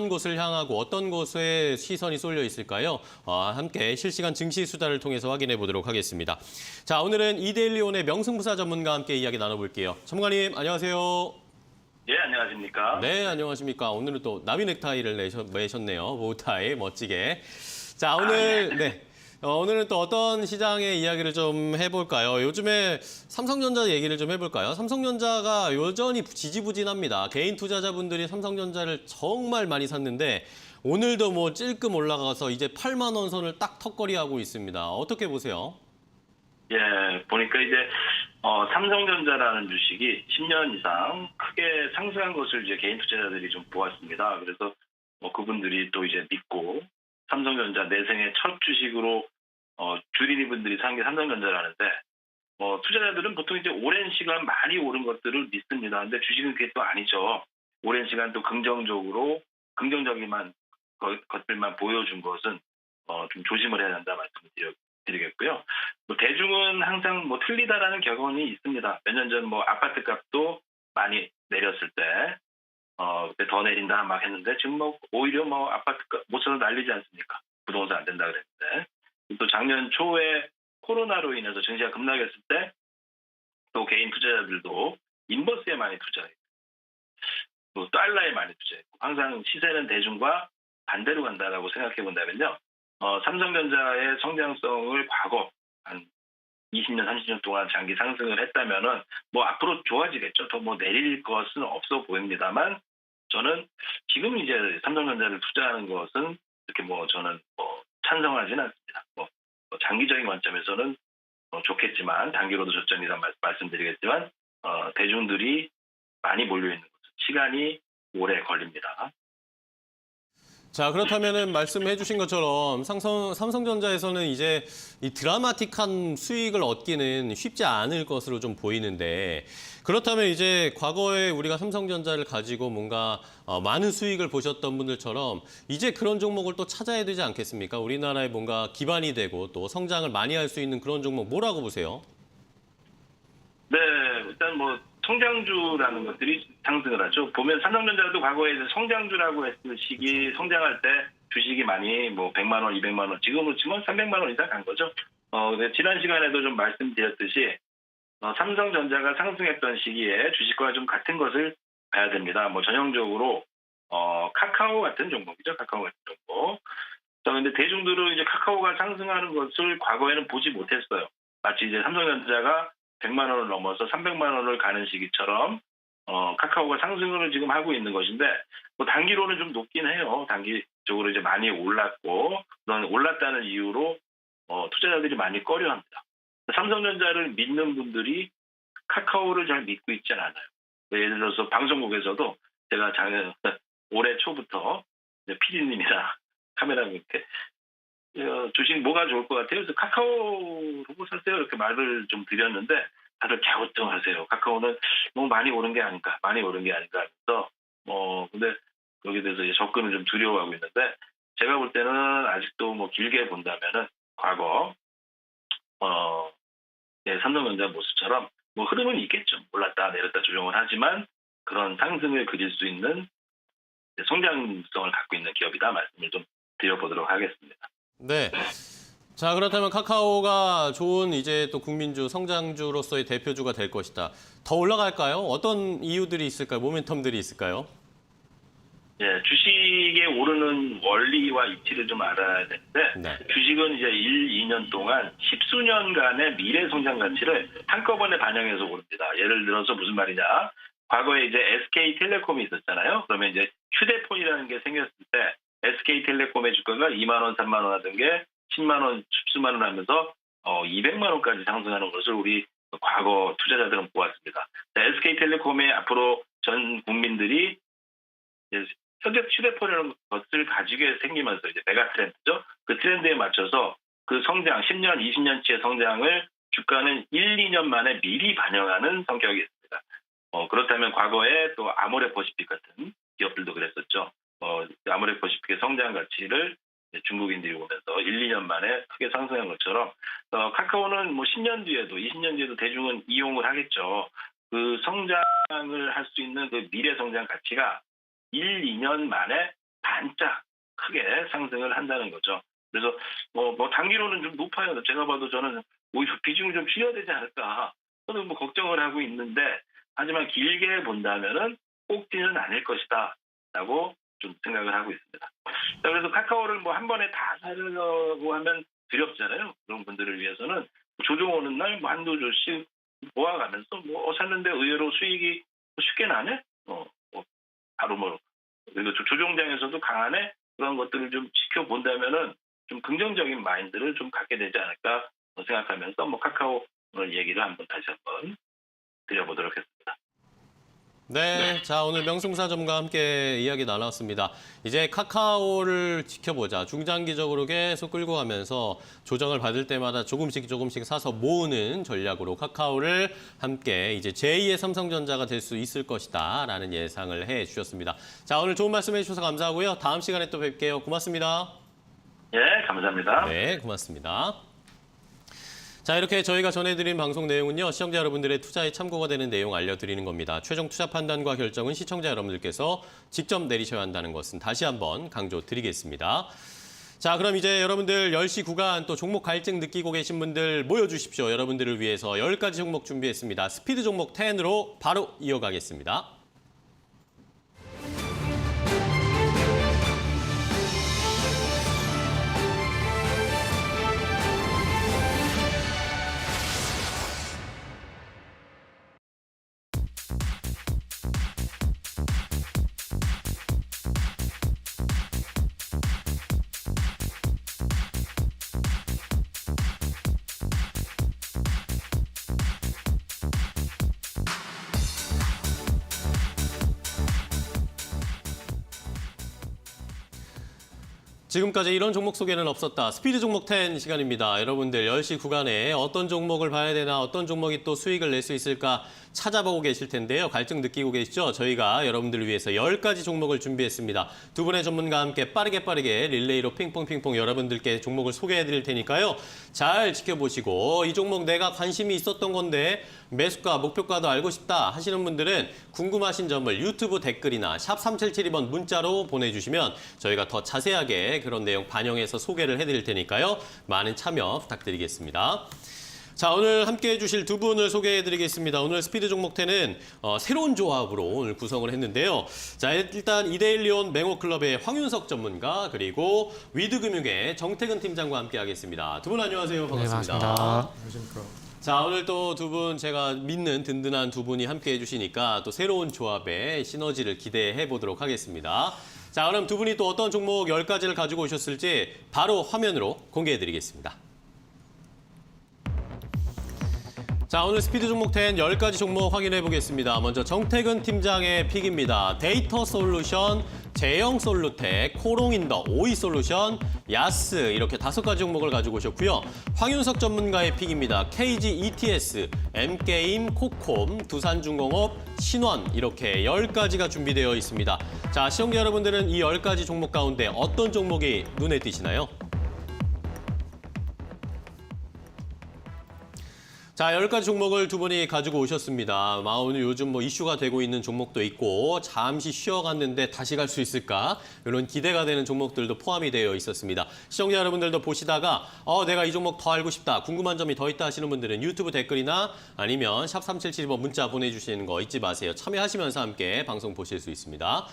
곳을 향하고 어떤 곳에 시선이 쏠려 있을까요? 함께 실시간 증시 수다를 통해서 확인해 보도록 하겠습니다. 자, 오늘은 이데일리온의 명승부사 전문가와 함께 이야기 나눠볼게요. 전문가님, 안녕하세요. 예, 안녕하십니까? 네, 안녕하십니까. 오늘은 또 나비 넥타이를 매셨네요. 모타이 멋지게. 자, 오늘 네. 오늘은 또 어떤 시장의 이야기를 좀 해볼까요? 요즘에 삼성전자 얘기를 좀 해볼까요? 삼성전자가 여전히 지지부진합니다. 개인 투자자분들이 삼성전자를 정말 많이 샀는데 오늘도 뭐 찔끔 올라가서 이제 8만 원 선을 딱 턱걸이하고 있습니다. 어떻게 보세요? 예, 보니까 이제 삼성전자라는 주식이 10년 이상 크게 상승한 것을 이제 개인 투자자들이 좀 보았습니다. 그래서 그분들이 또 이제 믿고 삼성전자 내생의 첫 주식으로 주린이분들이 산 게 삼성전자라는데 투자자들은 보통 이제 오랜 시간 많이 오른 것들을 믿습니다. 근데 주식은 그게 또 아니죠. 오랜 시간 또 긍정적인 것들만 보여준 것은 좀 조심을 해야 한다 말씀을 드리겠고요. 대중은 항상 틀리다라는 격언이 있습니다. 몇 년 전 아파트 값도 많이 내렸을 때 그때 더 내린다 막 했는데 지금 오히려 아파트 값 못 사서 난리지 않습니까? 부동산 안 된다 그랬는데 또 작년 초에 코로나로 인해서 증시가 급락했을 때 또 개인 투자자들도 인버스에 많이 투자했고 또 달러에 많이 투자했고 항상 시세는 대중과 반대로 간다라고 생각해 본다면요. 삼성전자의 성장성을 과거 한 20년, 30년 동안 장기 상승을 했다면은 앞으로 좋아지겠죠. 더 내릴 것은 없어 보입니다만 저는 지금 이제 삼성전자를 투자하는 것은 이렇게 저는 찬성하지는 않습니다. 장기적인 관점에서는 좋겠지만 단기로도 좋점이라 말씀드리겠지만 대중들이 많이 몰려 있는 것은 시간이 오래 걸립니다. 자, 그렇다면은 말씀해 주신 것처럼 삼성전자에서는 이제 이 드라마틱한 수익을 얻기는 쉽지 않을 것으로 좀 보이는데 그렇다면 이제 과거에 우리가 삼성전자를 가지고 뭔가 많은 수익을 보셨던 분들처럼 이제 그런 종목을 또 찾아야 되지 않겠습니까? 우리나라에 뭔가 기반이 되고 또 성장을 많이 할 수 있는 그런 종목 뭐라고 보세요? 네, 일단 성장주라는 것들이 상승을 하죠. 보면 삼성전자도 과거에 성장주라고 했을 시기 성장할 때 주식이 많이 100만 원, 200만 원, 지금으로 치면 300만 원 이상 간 거죠. 지난 시간에도 좀 말씀드렸듯이 삼성전자가 상승했던 시기에 주식과 좀 같은 것을 봐야 됩니다. 전형적으로 카카오 같은 종목이죠. 카카오 같은 종목. 그런데 대중들은 이제 카카오가 상승하는 것을 과거에는 보지 못했어요. 마치 이제 삼성전자가 100만 원을 넘어서 300만 원을 가는 시기처럼 카카오가 상승을 지금 하고 있는 것인데 단기로는 좀 높긴 해요. 단기적으로 이제 많이 올랐고 그런 올랐다는 이유로 투자자들이 많이 꺼려합니다. 삼성전자를 믿는 분들이 카카오를 잘 믿고 있지 않아요. 예를 들어서 방송국에서도 제가 올해 초부터 PD님이나 카메라맨 이렇게 주식 뭐가 좋을 것 같아요? 그래서 카카오 로봇 사세요 이렇게 말을 좀 드렸는데 다들 갸우뚱하세요. 카카오는 너무 많이 오른 게 아닌가, 많이 오른 게 아닌가. 그래서 근데 거기에 대해서 이제 접근을 좀 두려워하고 있는데 제가 볼 때는 아직도 뭐 길게 본다면은 과거 삼성전자 모습처럼 뭐 흐름은 있겠죠. 올랐다 내렸다 조정을 하지만 그런 상승을 그릴 수 있는 성장성을 갖고 있는 기업이다 말씀을 좀 드려보도록 하겠습니다. 네. 자, 그렇다면 카카오가 좋은 이제 또 국민주, 성장주로서의 대표주가 될 것이다. 더 올라갈까요? 어떤 이유들이 있을까요? 모멘텀들이 있을까요? 예, 주식에 오르는 원리와 이치를 좀 알아야 되는데 네. 주식은 이제 1, 2년 동안 십수년간의 미래 성장 가치를 한꺼번에 반영해서 오릅니다. 예를 들어서 무슨 말이냐? 과거에 이제 SK텔레콤이 있었잖아요. 그러면 이제 휴대폰이라는 게 생겼을 때 SK텔레콤의 주가가 2만 원, 3만 원 하던 게 10만 원, 십수만 원 하면서 200만 원까지 상승하는 것을 우리 과거 투자자들은 보았습니다. SK텔레콤의 앞으로 전 국민들이 현재 휴대폰이라는 것을 가지게 생기면서 이제 메가 트렌드죠. 그 트렌드에 맞춰서 그 성장, 10년, 20년치의 성장을 주가는 1, 2년 만에 미리 반영하는 성격이 있습니다. 그렇다면 과거에 또 아모레퍼시픽 같은 기업들도 그랬었죠. 아모레퍼시픽의 성장 가치를 중국인들이 오면서 1, 2년 만에 크게 상승한 것처럼 카카오는 뭐 10년 뒤에도 20년 뒤에도 대중은 이용을 하겠죠. 그 성장을 할 수 있는 그 미래 성장 가치가 1, 2년 만에 반짝 크게 상승을 한다는 거죠. 그래서 뭐 단기로는 좀 높아요. 제가 봐도 저는 오히려 비중을 좀 줄여야 되지 않을까. 저는 뭐 걱정을 하고 있는데 하지만 길게 본다면은 꼭지는 아닐 것이다라고 좀 생각을 하고 있습니다. 자, 그래서 카카오를 뭐 한 번에 다 사려고 하면 두렵잖아요. 그런 분들을 위해서는 조정 오는 날 뭐 한두 조씩 모아가면서 뭐 샀는데 의외로 수익이 쉽게 나네. 바로 그리고 조종장에서도 강하네 그런 것들을 좀 지켜본다면은 좀 긍정적인 마인드를 좀 갖게 되지 않을까 생각하면서 뭐 카카오 오늘 얘기를 다시 한번 드려보도록 했습니다. 네, 자 오늘 명승사점과 함께 이야기 나눴습니다. 이제 카카오를 지켜보자. 중장기적으로 계속 끌고 가면서 조정을 받을 때마다 조금씩 사서 모으는 전략으로 카카오를 함께 이제 제2의 삼성전자가 될 수 있을 것이다라는 예상을 해주셨습니다. 자 오늘 좋은 말씀해 주셔서 감사하고요. 다음 시간에 또 뵐게요. 고맙습니다. 예, 감사합니다. 네, 고맙습니다. 자, 이렇게 저희가 전해드린 방송 내용은요. 시청자 여러분들의 투자에 참고가 되는 내용 알려드리는 겁니다. 최종 투자 판단과 결정은 시청자 여러분들께서 직접 내리셔야 한다는 것은 다시 한번 강조드리겠습니다. 자, 그럼 이제 여러분들 10시 구간 또 종목 갈증 느끼고 계신 분들 모여주십시오. 여러분들을 위해서 10가지 종목 준비했습니다. 스피드 종목 10으로 바로 이어가겠습니다. 지금까지 이런 종목 소개는 없었다. 스피드 종목 10 시간입니다. 여러분들 10시 구간에 어떤 종목을 봐야 되나, 어떤 종목이 또 수익을 낼 수 있을까 찾아보고 계실 텐데요. 갈증 느끼고 계시죠? 저희가 여러분들을 위해서 10가지 종목을 준비했습니다. 두 분의 전문가와 함께 빠르게 릴레이로 핑퐁 여러분들께 종목을 소개해 드릴 테니까요. 잘 지켜보시고 이 종목 내가 관심이 있었던 건데 매수가, 목표가도 알고 싶다 하시는 분들은 궁금하신 점을 유튜브 댓글이나 샵 3772번 문자로 보내주시면 저희가 더 자세하게 그런 내용 반영해서 소개를 해드릴 테니까요. 많은 참여 부탁드리겠습니다. 자, 오늘 함께 해주실 두 분을 소개해드리겠습니다. 오늘 스피드 종목 10은 새로운 조합으로 오늘 구성을 했는데요. 자, 일단 이데일리온 맹호클럽의 황윤석 전문가 그리고 위드금융의 정태근 팀장과 함께 하겠습니다. 두 분 안녕하세요. 반갑습니다. 네, 반갑습니다. 자, 오늘 또 두 분 제가 믿는 든든한 두 분이 함께 해주시니까 또 새로운 조합의 시너지를 기대해 보도록 하겠습니다. 자, 그럼 두 분이 또 어떤 종목 10가지를 가지고 오셨을지 바로 화면으로 공개해 드리겠습니다. 자, 오늘 스피드 종목 10 10가지 종목 확인해 보겠습니다. 먼저 정태근 팀장의 픽입니다. 데이터 솔루션 제형 솔루텍, 코롱인더, 오이솔루션, 야스 이렇게 5가지 종목을 가지고 오셨고요. 황윤석 전문가의 픽입니다. KG ETS, M게임, 코콤, 두산중공업, 신원 이렇게 10가지가 준비되어 있습니다. 자, 시청자 여러분들은 이 10가지 종목 가운데 어떤 종목이 눈에 띄시나요? 자, 10가지 종목을 두 분이 가지고 오셨습니다. 오늘 요즘 뭐 이슈가 되고 있는 종목도 있고 잠시 쉬어갔는데 다시 갈 수 있을까? 이런 기대가 되는 종목들도 포함이 되어 있었습니다. 시청자 여러분들도 보시다가 내가 이 종목 더 알고 싶다, 궁금한 점이 더 있다 하시는 분들은 유튜브 댓글이나 아니면 샵 3772번 문자 보내주시는 거 잊지 마세요. 참여하시면서 함께 방송 보실 수 있습니다.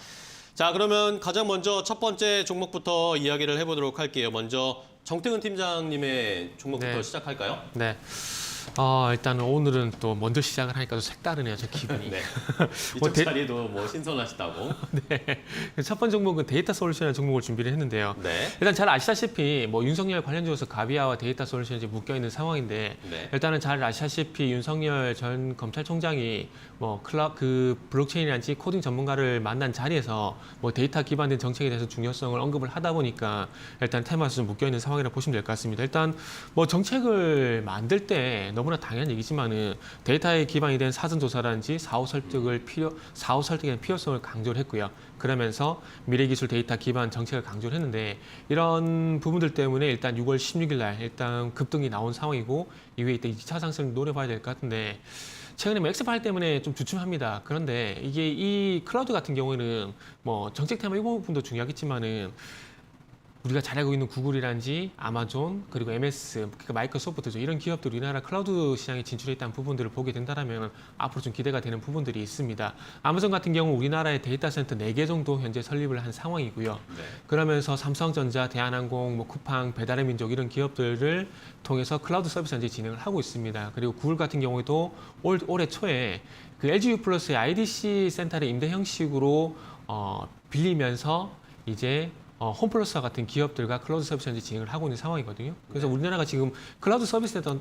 자, 그러면 가장 먼저 첫 번째 종목부터 이야기를 해보도록 할게요. 먼저 정태근 팀장님의 종목부터 네. 시작할까요? 네. 일단 오늘은 또 먼저 시작을 하니까 좀 색다르네요, 저 기분이. 네. 뭐 이쪽 자리도 뭐 신선하시다고. 네. 첫 번째 종목은 데이터 솔루션이라는 종목을 준비를 했는데요. 네. 일단 잘 아시다시피 뭐 윤석열 관련주로서 가비아와 데이터 솔루션이 지금 묶여 있는 상황인데 네. 일단은 잘 아시다시피 윤석열 전 검찰총장이 뭐 그 블록체인이란지 코딩 전문가를 만난 자리에서 뭐 데이터 기반된 정책에 대해서 중요성을 언급을 하다 보니까 일단 테마에서 좀 묶여 있는 상황이라고 보시면 될 것 같습니다. 일단 뭐 정책을 만들 때 너무나 당연한 얘기지만은 데이터에 기반이 된 사전 조사라든지 사후 설득에 대한 필요성을 강조를 했고요. 그러면서 미래기술 데이터 기반 정책을 강조를 했는데 이런 부분들 때문에 일단 6월 16일 날 일단 급등이 나온 상황이고 이후에 이때 2차 상승을 노려봐야 될 것 같은데 최근에 뭐 엑스파일 때문에 좀 주춤합니다. 그런데 이게 이 클라우드 같은 경우에는 뭐 정책 테마 이 부분도 중요하겠지만은 우리가 잘 알고 있는 구글이란지 아마존 그리고 MS 그러니까 마이크로소프트죠. 이런 기업들이 우리나라 클라우드 시장에 진출해 있다는 부분들을 보게 된다면 앞으로 좀 기대가 되는 부분들이 있습니다. 아마존 같은 경우 우리나라에 데이터 센터 4개 정도 현재 설립을 한 상황이고요. 네. 그러면서 삼성전자, 대한항공, 뭐 쿠팡, 배달의 민족 이런 기업들을 통해서 클라우드 서비스 현재 진행을 하고 있습니다. 그리고 구글 같은 경우에도 올해 초에 그 LGU 플러스의 IDC 센터를 임대 형식으로 빌리면서 이제 홈플러스와 같은 기업들과 클라우드 서비스 현재 진행을 하고 있는 상황이거든요. 그래서 우리나라가 지금 클라우드 서비스에 대한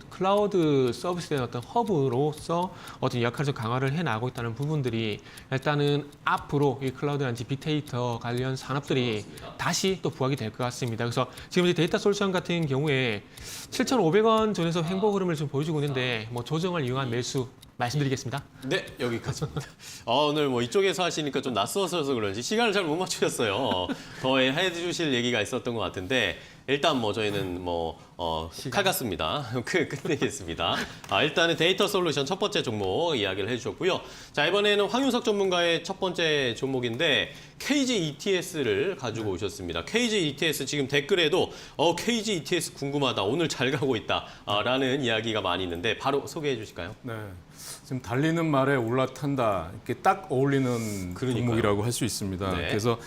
어떤 허브로서 어떤 역할을 좀 강화를 해 나가고 있다는 부분들이 일단은 앞으로 이 클라우드라든지 빅데이터 관련 산업들이 다시 또 부각이 될 것 같습니다. 그래서 지금 이제 데이터 솔루션 같은 경우에 7,500원 전에서 횡보 흐름을 좀 보여주고 있는데 뭐 조정을 이용한 매수 말씀드리겠습니다. 네, 여기까지입니다. 오늘 뭐 이쪽에서 하시니까 좀 낯서셔서 그런지 시간을 잘 못 맞추셨어요. 더 해주실 얘기가 있었던 것 같은데 일단 뭐 저희는 칼 같습니다. 끝내겠습니다. 일단은 데이터 솔루션 첫 번째 종목 이야기를 해주셨고요. 자, 이번에는 황윤석 전문가의 첫 번째 종목인데 KG ETS를 가지고 오셨습니다. KG ETS 지금 댓글에도 KG ETS 궁금하다. 오늘 잘 가고 있다라는 이야기가 많이 있는데 바로 소개해 주실까요? 네. 지금 달리는 말에 올라탄다. 이렇게 딱 어울리는 그러니까요. 종목이라고 할 수 있습니다. 네. 그래서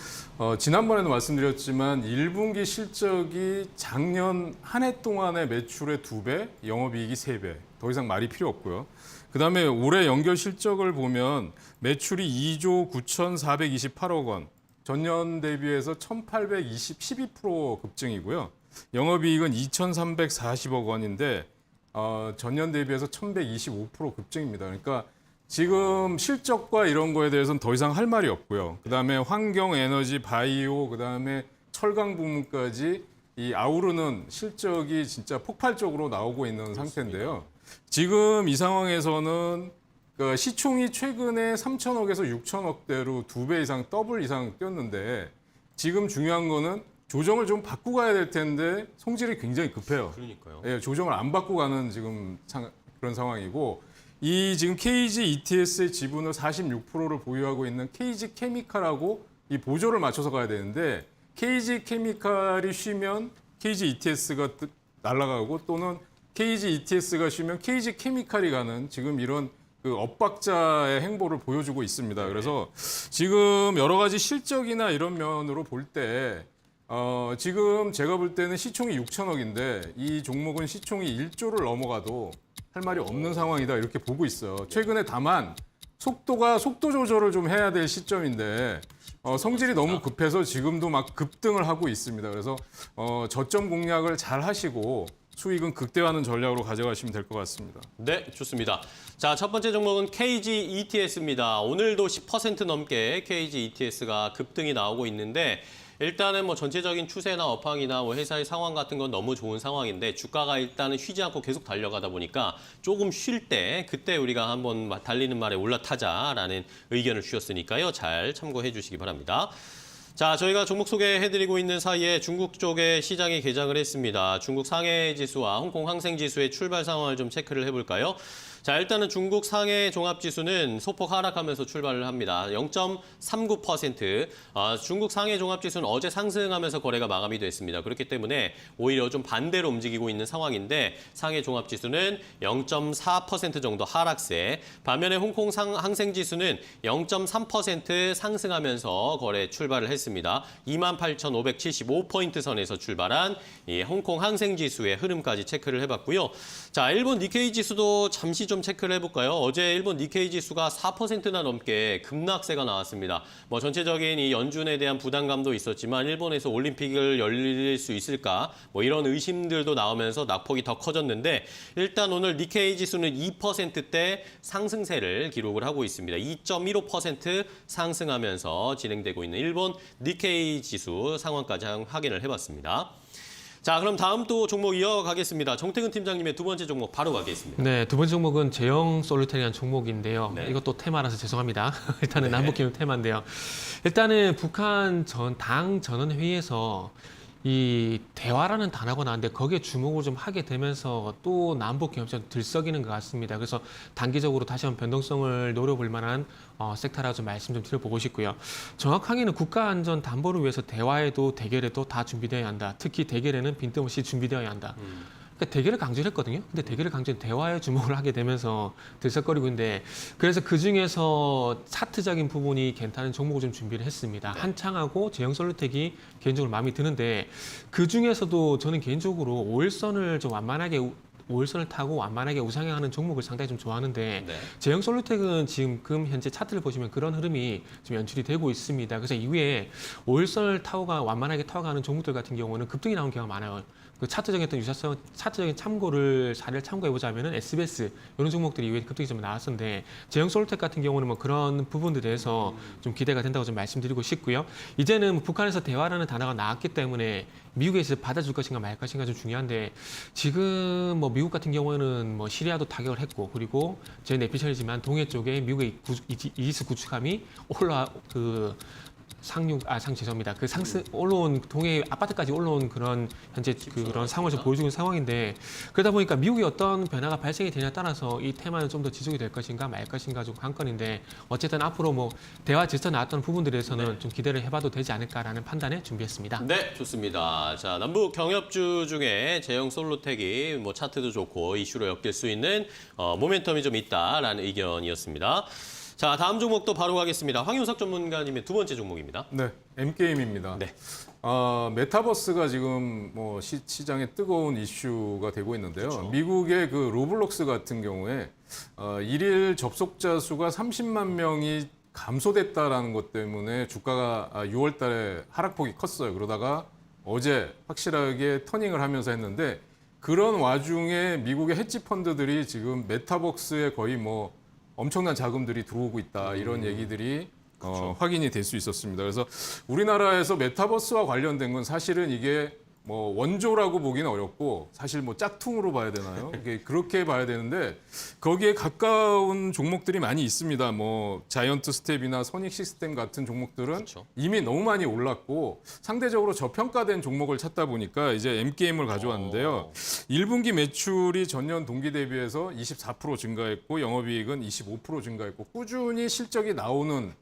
지난번에도 말씀드렸지만 1분기 실적이 작년 한 해 동안의 매출의 2배, 영업이익이 3배. 더 이상 말이 필요 없고요. 그다음에 올해 연결 실적을 보면 매출이 2조 9,428억 원, 전년 대비해서 1,812% 급증이고요. 영업이익은 2,340억 원인데 전년 대비해서 1,125% 급증입니다. 그러니까 지금 실적과 이런 거에 대해서는 더 이상 할 말이 없고요. 그다음에 환경, 에너지, 바이오, 그다음에 철강 부문까지 이 아우르는 실적이 진짜 폭발적으로 나오고 있는 상태인데요. 지금 이 상황에서는 그 시총이 최근에 3천억에서 6천억대로 2배 이상, 더블 이상 뛰었는데 지금 중요한 거는 조정을 좀 받고 가야 될 텐데 성질이 굉장히 급해요. 그러니까요. 예, 조정을 안 받고 가는 지금 그런 상황이고 이 지금 KG ETS의 지분을 46%를 보유하고 있는 KG 케미칼하고 이 보조를 맞춰서 가야 되는데 KG 케미칼이 쉬면 KG ETS가 날아가고 또는 KG ETS가 쉬면 KG 케미칼이 가는 지금 이런 그 엇박자의 행보를 보여주고 있습니다. 그래서 지금 여러 가지 실적이나 이런 면으로 볼 때 지금 제가 볼 때는 시총이 6천억인데 이 종목은 시총이 1조를 넘어가도 할 말이 없는 상황이다 이렇게 보고 있어요. 최근에 다만 속도 조절을 좀 해야 될 시점인데 성질이 너무 급해서 지금도 막 급등을 하고 있습니다. 그래서 저점 공략을 잘 하시고 수익은 극대화하는 전략으로 가져가시면 될 것 같습니다. 네, 좋습니다. 자, 첫 번째 종목은 KG ETS입니다. 오늘도 10% 넘게 KG ETS가 급등이 나오고 있는데 일단은 뭐 전체적인 추세나 업황이나 뭐 회사의 상황 같은 건 너무 좋은 상황인데 주가가 일단은 쉬지 않고 계속 달려가다 보니까 조금 쉴 때 그때 우리가 한번 달리는 말에 올라타자라는 의견을 주셨으니까요. 잘 참고해 주시기 바랍니다. 자, 저희가 종목 소개해드리고 있는 사이에 중국 쪽에 시장이 개장을 했습니다. 중국 상해 지수와 홍콩 항생 지수의 출발 상황을 좀 체크를 해볼까요? 자, 일단은 중국 상해 종합지수는 소폭 하락하면서 출발을 합니다. 0.39%. 중국 상해 종합지수는 어제 상승하면서 거래가 마감이 됐습니다. 그렇기 때문에 오히려 좀 반대로 움직이고 있는 상황인데 상해 종합지수는 0.4% 정도 하락세. 반면에 홍콩 항생지수는 0.3% 상승하면서 거래 출발을 했습니다. 28,575포인트 선에서 출발한 이 홍콩 항생지수의 흐름까지 체크를 해봤고요. 자, 일본 니케이 지수도 잠시 좀 체크를 해볼까요? 어제 일본 니케이 지수가 4%나 넘게 급락세가 나왔습니다. 뭐 전체적인 이 연준에 대한 부담감도 있었지만 일본에서 올림픽을 열릴 수 있을까? 뭐 이런 의심들도 나오면서 낙폭이 더 커졌는데 일단 오늘 니케이 지수는 2%대 상승세를 기록을 하고 있습니다. 2.15% 상승하면서 진행되고 있는 일본 니케이 지수 상황까지 확인을 해봤습니다. 자, 그럼 다음 또 종목 이어가겠습니다. 정태근 팀장님의 두 번째 종목 바로 가겠습니다. 네, 두 번째 종목은 제형 솔루텐이라는 종목인데요. 네. 이것도 테마라서 죄송합니다. 일단은 남북기업 테마인데요. 일단은 북한 당 전원회의에서 이 대화라는 단어가 나왔는데 거기에 주목을 좀 하게 되면서 또 남북 기업이 좀 들썩이는 것 같습니다. 그래서 단기적으로 다시 한번 변동성을 노려볼 만한 섹터라고 좀 말씀 좀 드려보고 싶고요. 정확하게는 국가 안전 담보를 위해서 대화에도 대결에도 다 준비되어야 한다. 특히 대결에는 빈틈없이 준비되어야 한다. 그러니까 대결을 강조를 했거든요. 근데 대결을 강조는 대화에 주목을 하게 되면서 들썩거리고 있는데 그래서 그중에서 차트적인 부분이 괜찮은 종목을 좀 준비를 했습니다. 한창하고 제형솔루텍이 개인적으로 마음에 드는데 그중에서도 저는 개인적으로 5일선을 좀 완만하게 5일선을 타고 완만하게 우상향하는 종목을 상당히 좀 좋아하는데 네. 제형솔루텍은 지금 현재 차트를 보시면 그런 흐름이 좀 연출이 되고 있습니다. 그래서 이후에 5일선을 타고가 완만하게 타고가는 종목들 같은 경우는 급등이 나온 경우가 많아요. 그 차트적인 어떤 유사성, 차트적인 사례를 참고해 보자면은 SBS 이런 종목들이 이후에 급등이 좀 나왔었는데 제형솔루텍 같은 경우는 뭐 그런 부분들에 대해서 좀 기대가 된다고 좀 말씀드리고 싶고요. 이제는 뭐 북한에서 대화라는 단어가 나왔기 때문에 미국에서 받아줄 것인가 말 것인가 좀 중요한데 지금 뭐 미국 같은 경우에는 뭐 시리아도 타격을 했고 그리고 제 내피셜이지만 동해 쪽에 미국의 이지스 구축함이 죄송합니다. 그 올라온 동해 아파트까지 올라온 그런 현재 그런 상황을 좀 보여주는 상황인데 그러다 보니까 미국의 어떤 변화가 발생이 되냐에 따라서 이 테마는 좀 더 지속이 될 것인가 말 것인가 좀 관건인데 어쨌든 앞으로 뭐 대화 질서 나왔던 부분들에서는 좀 기대를 해봐도 되지 않을까라는 판단에 준비했습니다. 네, 좋습니다. 자, 남북 경협주 중에 제형 솔루텍이 뭐 차트도 좋고 이슈로 엮일 수 있는 모멘텀이 좀 있다라는 의견이었습니다. 자, 다음 종목도 바로 가겠습니다. 황윤석 전문가님의 두 번째 종목입니다. 네, M게임입니다. 네. 메타버스가 지금 뭐 시장에 뜨거운 이슈가 되고 있는데요. 그렇죠. 미국의 그 로블록스 같은 경우에 일일 접속자 수가 30만 명이 감소됐다라는 것 때문에 주가가 6월 달에 하락폭이 컸어요. 그러다가 어제 확실하게 터닝을 하면서 했는데 그런 와중에 미국의 헤지 펀드들이 지금 메타버스에 거의 뭐 엄청난 자금들이 들어오고 있다 이런 얘기들이 확인이 될 수 있었습니다. 그래서 우리나라에서 메타버스와 관련된 건 사실은 이게 뭐 원조라고 보기는 어렵고 사실 뭐 짝퉁으로 봐야 되나요? 이게 그렇게 봐야 되는데 거기에 가까운 종목들이 많이 있습니다. 뭐 자이언트 스텝이나 소닉 시스템 같은 종목들은 그렇죠. 이미 너무 많이 올랐고 상대적으로 저평가된 종목을 찾다 보니까 이제 M게임을 가져왔는데요. 1분기 매출이 전년 동기 대비해서 24% 증가했고 영업이익은 25% 증가했고 꾸준히 실적이 나오는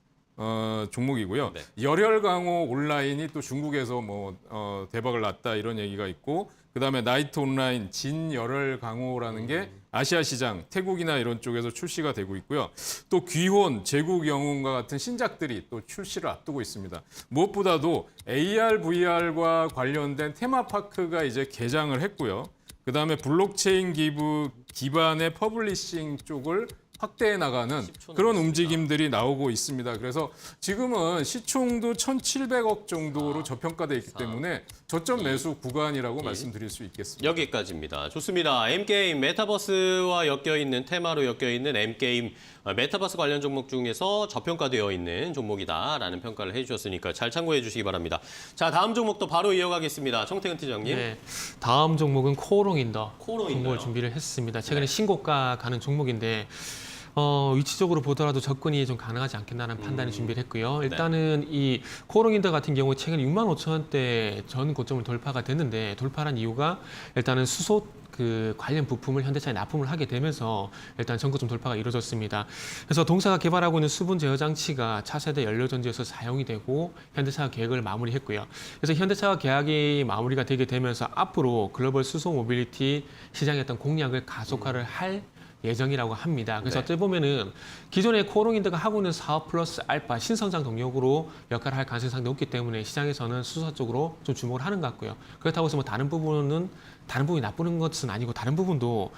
종목이고요. 네. 열혈 강호 온라인이 또 중국에서 뭐 대박을 났다 이런 얘기가 있고 그다음에 나이트 온라인 진열혈 강호라는 게 아시아 시장 태국이나 이런 쪽에서 출시가 되고 있고요. 또 귀혼, 제국 영웅과 같은 신작들이 또 출시를 앞두고 있습니다. 무엇보다도 AR, VR과 관련된 테마파크가 이제 개장을 했고요. 그다음에 블록체인 기반의 퍼블리싱 쪽을 확대해 나가는 10초 그런 남았습니다. 움직임들이 나오고 있습니다. 그래서 지금은 시총도 1,700억 정도로 저평가돼 있기 때문에 저점 매수 구간이라고 말씀드릴 수 있겠습니다. 여기까지입니다. 좋습니다. M게임, 메타버스와 엮여있는 테마로 엮여있는 M게임, 메타버스 관련 종목 중에서 저평가되어 있는 종목이다라는 평가를 해주셨으니까 잘 참고해 주시기 바랍니다. 자, 다음 종목도 바로 이어가겠습니다. 정태근 팀장님. 네, 다음 종목은 코오롱인더 코오롱인더요? 종목을 준비를 했습니다. 최근에 신고가 가는 종목인데 위치적으로 보더라도 접근이 좀 가능하지 않겠나라는 판단을 준비를 했고요. 일단은 이 코오롱인더 같은 경우 최근 65,000원대 전 고점을 돌파가 됐는데 돌파한 이유가 일단은 수소 그 관련 부품을 현대차에 납품을 하게 되면서 일단 전고점 돌파가 이루어졌습니다. 그래서 동사가 개발하고 있는 수분 제어 장치가 차세대 연료 전지에서 사용이 되고 현대차가 계약을 마무리했고요. 그래서 현대차가 계약이 마무리가 되게 되면서 앞으로 글로벌 수소 모빌리티 시장의 어떤 공략을 가속화를 할 예정이라고 합니다. 그래서 네. 어떻게 보면은 기존의 코오롱인더가 하고 있는 사업 플러스 알파 신성장 동력으로 역할을 할 가능성이 상당히 높기 때문에 시장에서는 수소 쪽으로 좀 주목을 하는 것 같고요. 그렇다고 해서 뭐 다른 부분이 나쁘는 것은 아니고 다른 부분도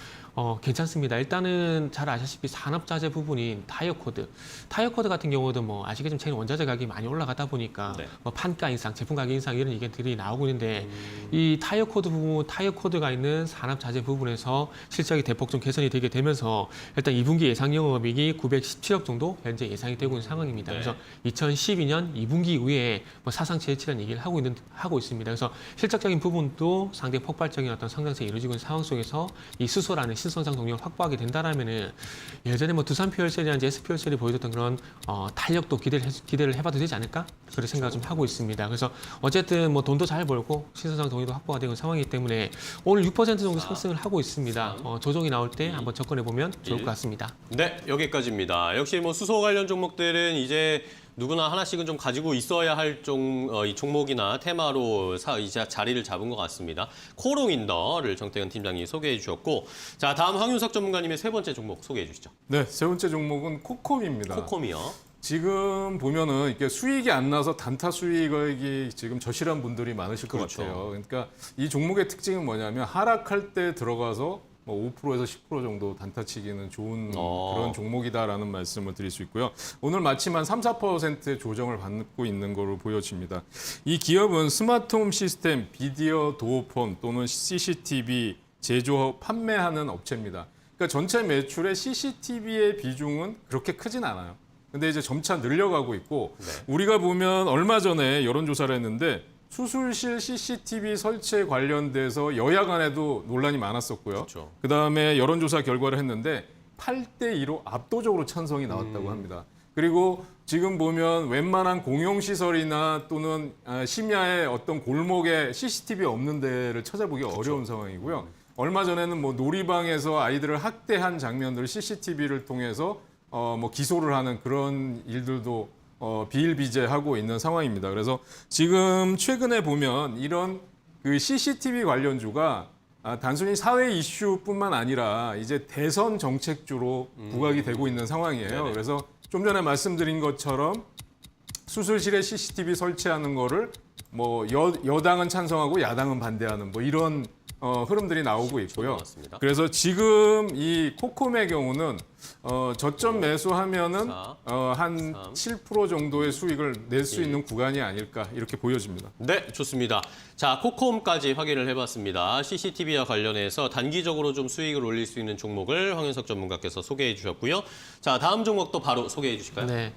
괜찮습니다. 일단은 잘 아시다시피 산업자재 부분인 타이어 코드 같은 경우도 뭐 아시겠지만 최근 원자재 가격이 많이 올라가다 보니까 네. 뭐 판가 인상, 제품 가격 인상 이런 얘기들이 나오고 있는데 이 타이어 코드가 있는 산업자재 부분에서 실적이 대폭 좀 개선이 되게 되면서 일단 2분기 예상 영업이익이 917억 정도 현재 예상이 되고 있는 상황입니다. 네. 그래서 2012년 2분기 이후에 뭐 사상 최대치라는 얘기를 하고 있습니다. 그래서 실적적인 부분도 상당히 폭발적인 어떤 성장세가 이루어지고 있는 상황 속에서 이 수소라는 신성장 동력을 확보하게 된다라면은 예전에 뭐 두산 퓨얼셀이라든지 S 퓨얼셀이 보여줬던 그런 탄력도 기대를 해봐도 되지 않을까? 그런 생각을 좀 하고 있습니다. 그래서 어쨌든 뭐 돈도 잘 벌고 신성장 동력도 확보가 되는 상황이기 때문에 오늘 6% 정도 상승을 하고 있습니다. 조정이 나올 때 한번 접근해 보면 좋을 것 같습니다. 네, 여기까지입니다. 역시 뭐 수소 관련 종목들은 이제 누구나 하나씩은 좀 가지고 있어야 할 이 종목이나 테마로 이제 자리를 잡은 것 같습니다. 코오롱인더를 정태근 팀장이 소개해 주셨고, 자, 다음 황윤석 전문가님의 세 번째 종목 소개해 주시죠. 네, 세 번째 종목은 코콤입니다. 코콤이요. 지금 보면은 이게 수익이 안 나서 단타 수익이 지금 저실한 분들이 많으실 것 그렇죠. 같아요. 그러니까 이 종목의 특징은 뭐냐면 하락할 때 들어가서 뭐 5%에서 10% 정도 단타 치기는 좋은 그런 종목이다라는 말씀을 드릴 수 있고요. 오늘 마침 한 3~4%의 조정을 받고 있는 것으로 보여집니다. 이 기업은 스마트홈 시스템, 비디오 도어폰 또는 CCTV 제조, 판매하는 업체입니다. 그러니까 전체 매출의 CCTV의 비중은 그렇게 크진 않아요. 근데 이제 점차 늘려가고 있고 우리가 보면 얼마 전에 여론조사를 했는데 수술실 CCTV 설치에 관련돼서 여야 간에도 논란이 많았었고요. 그렇죠. 그다음에 여론조사 결과를 했는데 8대2로 압도적으로 찬성이 나왔다고 합니다. 그리고 지금 보면 웬만한 공용시설이나 또는 심야의 어떤 골목에 CCTV 없는 데를 찾아보기 어려운 상황이고요. 얼마 전에는 뭐 놀이방에서 아이들을 학대한 장면들을 CCTV를 통해서 뭐 기소를 하는 그런 일들도 비일비재하고 있는 상황입니다. 그래서 지금 최근에 보면 이런 그 CCTV 관련주가 단순히 사회 이슈뿐만 아니라 이제 대선 정책주로 부각이 되고 있는 상황이에요. 네네. 그래서 좀 전에 말씀드린 것처럼 수술실에 CCTV 설치하는 거를 뭐 여당은 찬성하고 야당은 반대하는 뭐 이런 흐름들이 나오고 있고요. 맞습니다. 그래서 지금 이 코콤의 경우는 저점 매수하면은 한 7% 정도의 수익을 낼 수 있는 구간이 아닐까 이렇게 보여집니다. 네, 좋습니다. 자, 코콤까지 확인을 해봤습니다. CCTV와 관련해서 단기적으로 좀 수익을 올릴 수 있는 종목을 황윤석 전문가께서 소개해 주셨고요. 자, 다음 종목도 바로 소개해 주실까요? 네.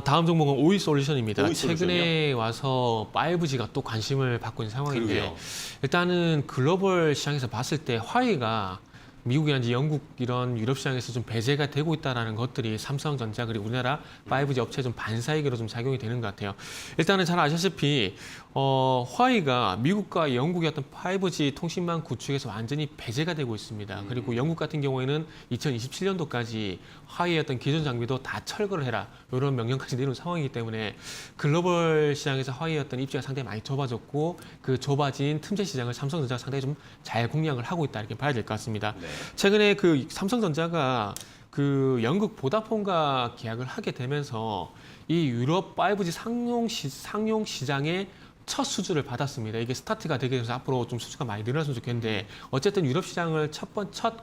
다음 종목은 오이솔루션입니다. 오이솔루션이요? 최근에 와서 5G가 또 관심을 받고 있는 상황인데 그러게요. 일단은 글로벌 시장에서 봤을 때 화웨이가 미국이라든지 영국 이런 유럽 시장에서 좀 배제가 되고 있다는 것들이 삼성전자 그리고 우리나라 5G 업체에 좀 반사이기로 좀 작용이 되는 것 같아요. 일단은 잘 아시다시피 화웨이가 미국과 영국의 어떤 5G 통신망 구축에서 완전히 배제가 되고 있습니다. 그리고 영국 같은 경우에는 2027년도까지 화웨이의 어떤 기존 장비도 다 철거를 해라 이런 명령까지 내놓은 상황이기 때문에 글로벌 시장에서 화웨이의 어떤 입지가 상당히 많이 좁아졌고 그 좁아진 틈새 시장을 삼성전자가 상당히 좀 잘 공략을 하고 있다 이렇게 봐야 될 것 같습니다. 네. 최근에 그 삼성전자가 그 영국 보다폰과 계약을 하게 되면서 이 유럽 5G 상용 시장에 첫 수주를 받았습니다. 이게 스타트가 되게 돼서 앞으로 좀 수주가 많이 늘어났으면 좋겠는데 어쨌든 유럽 시장을 첫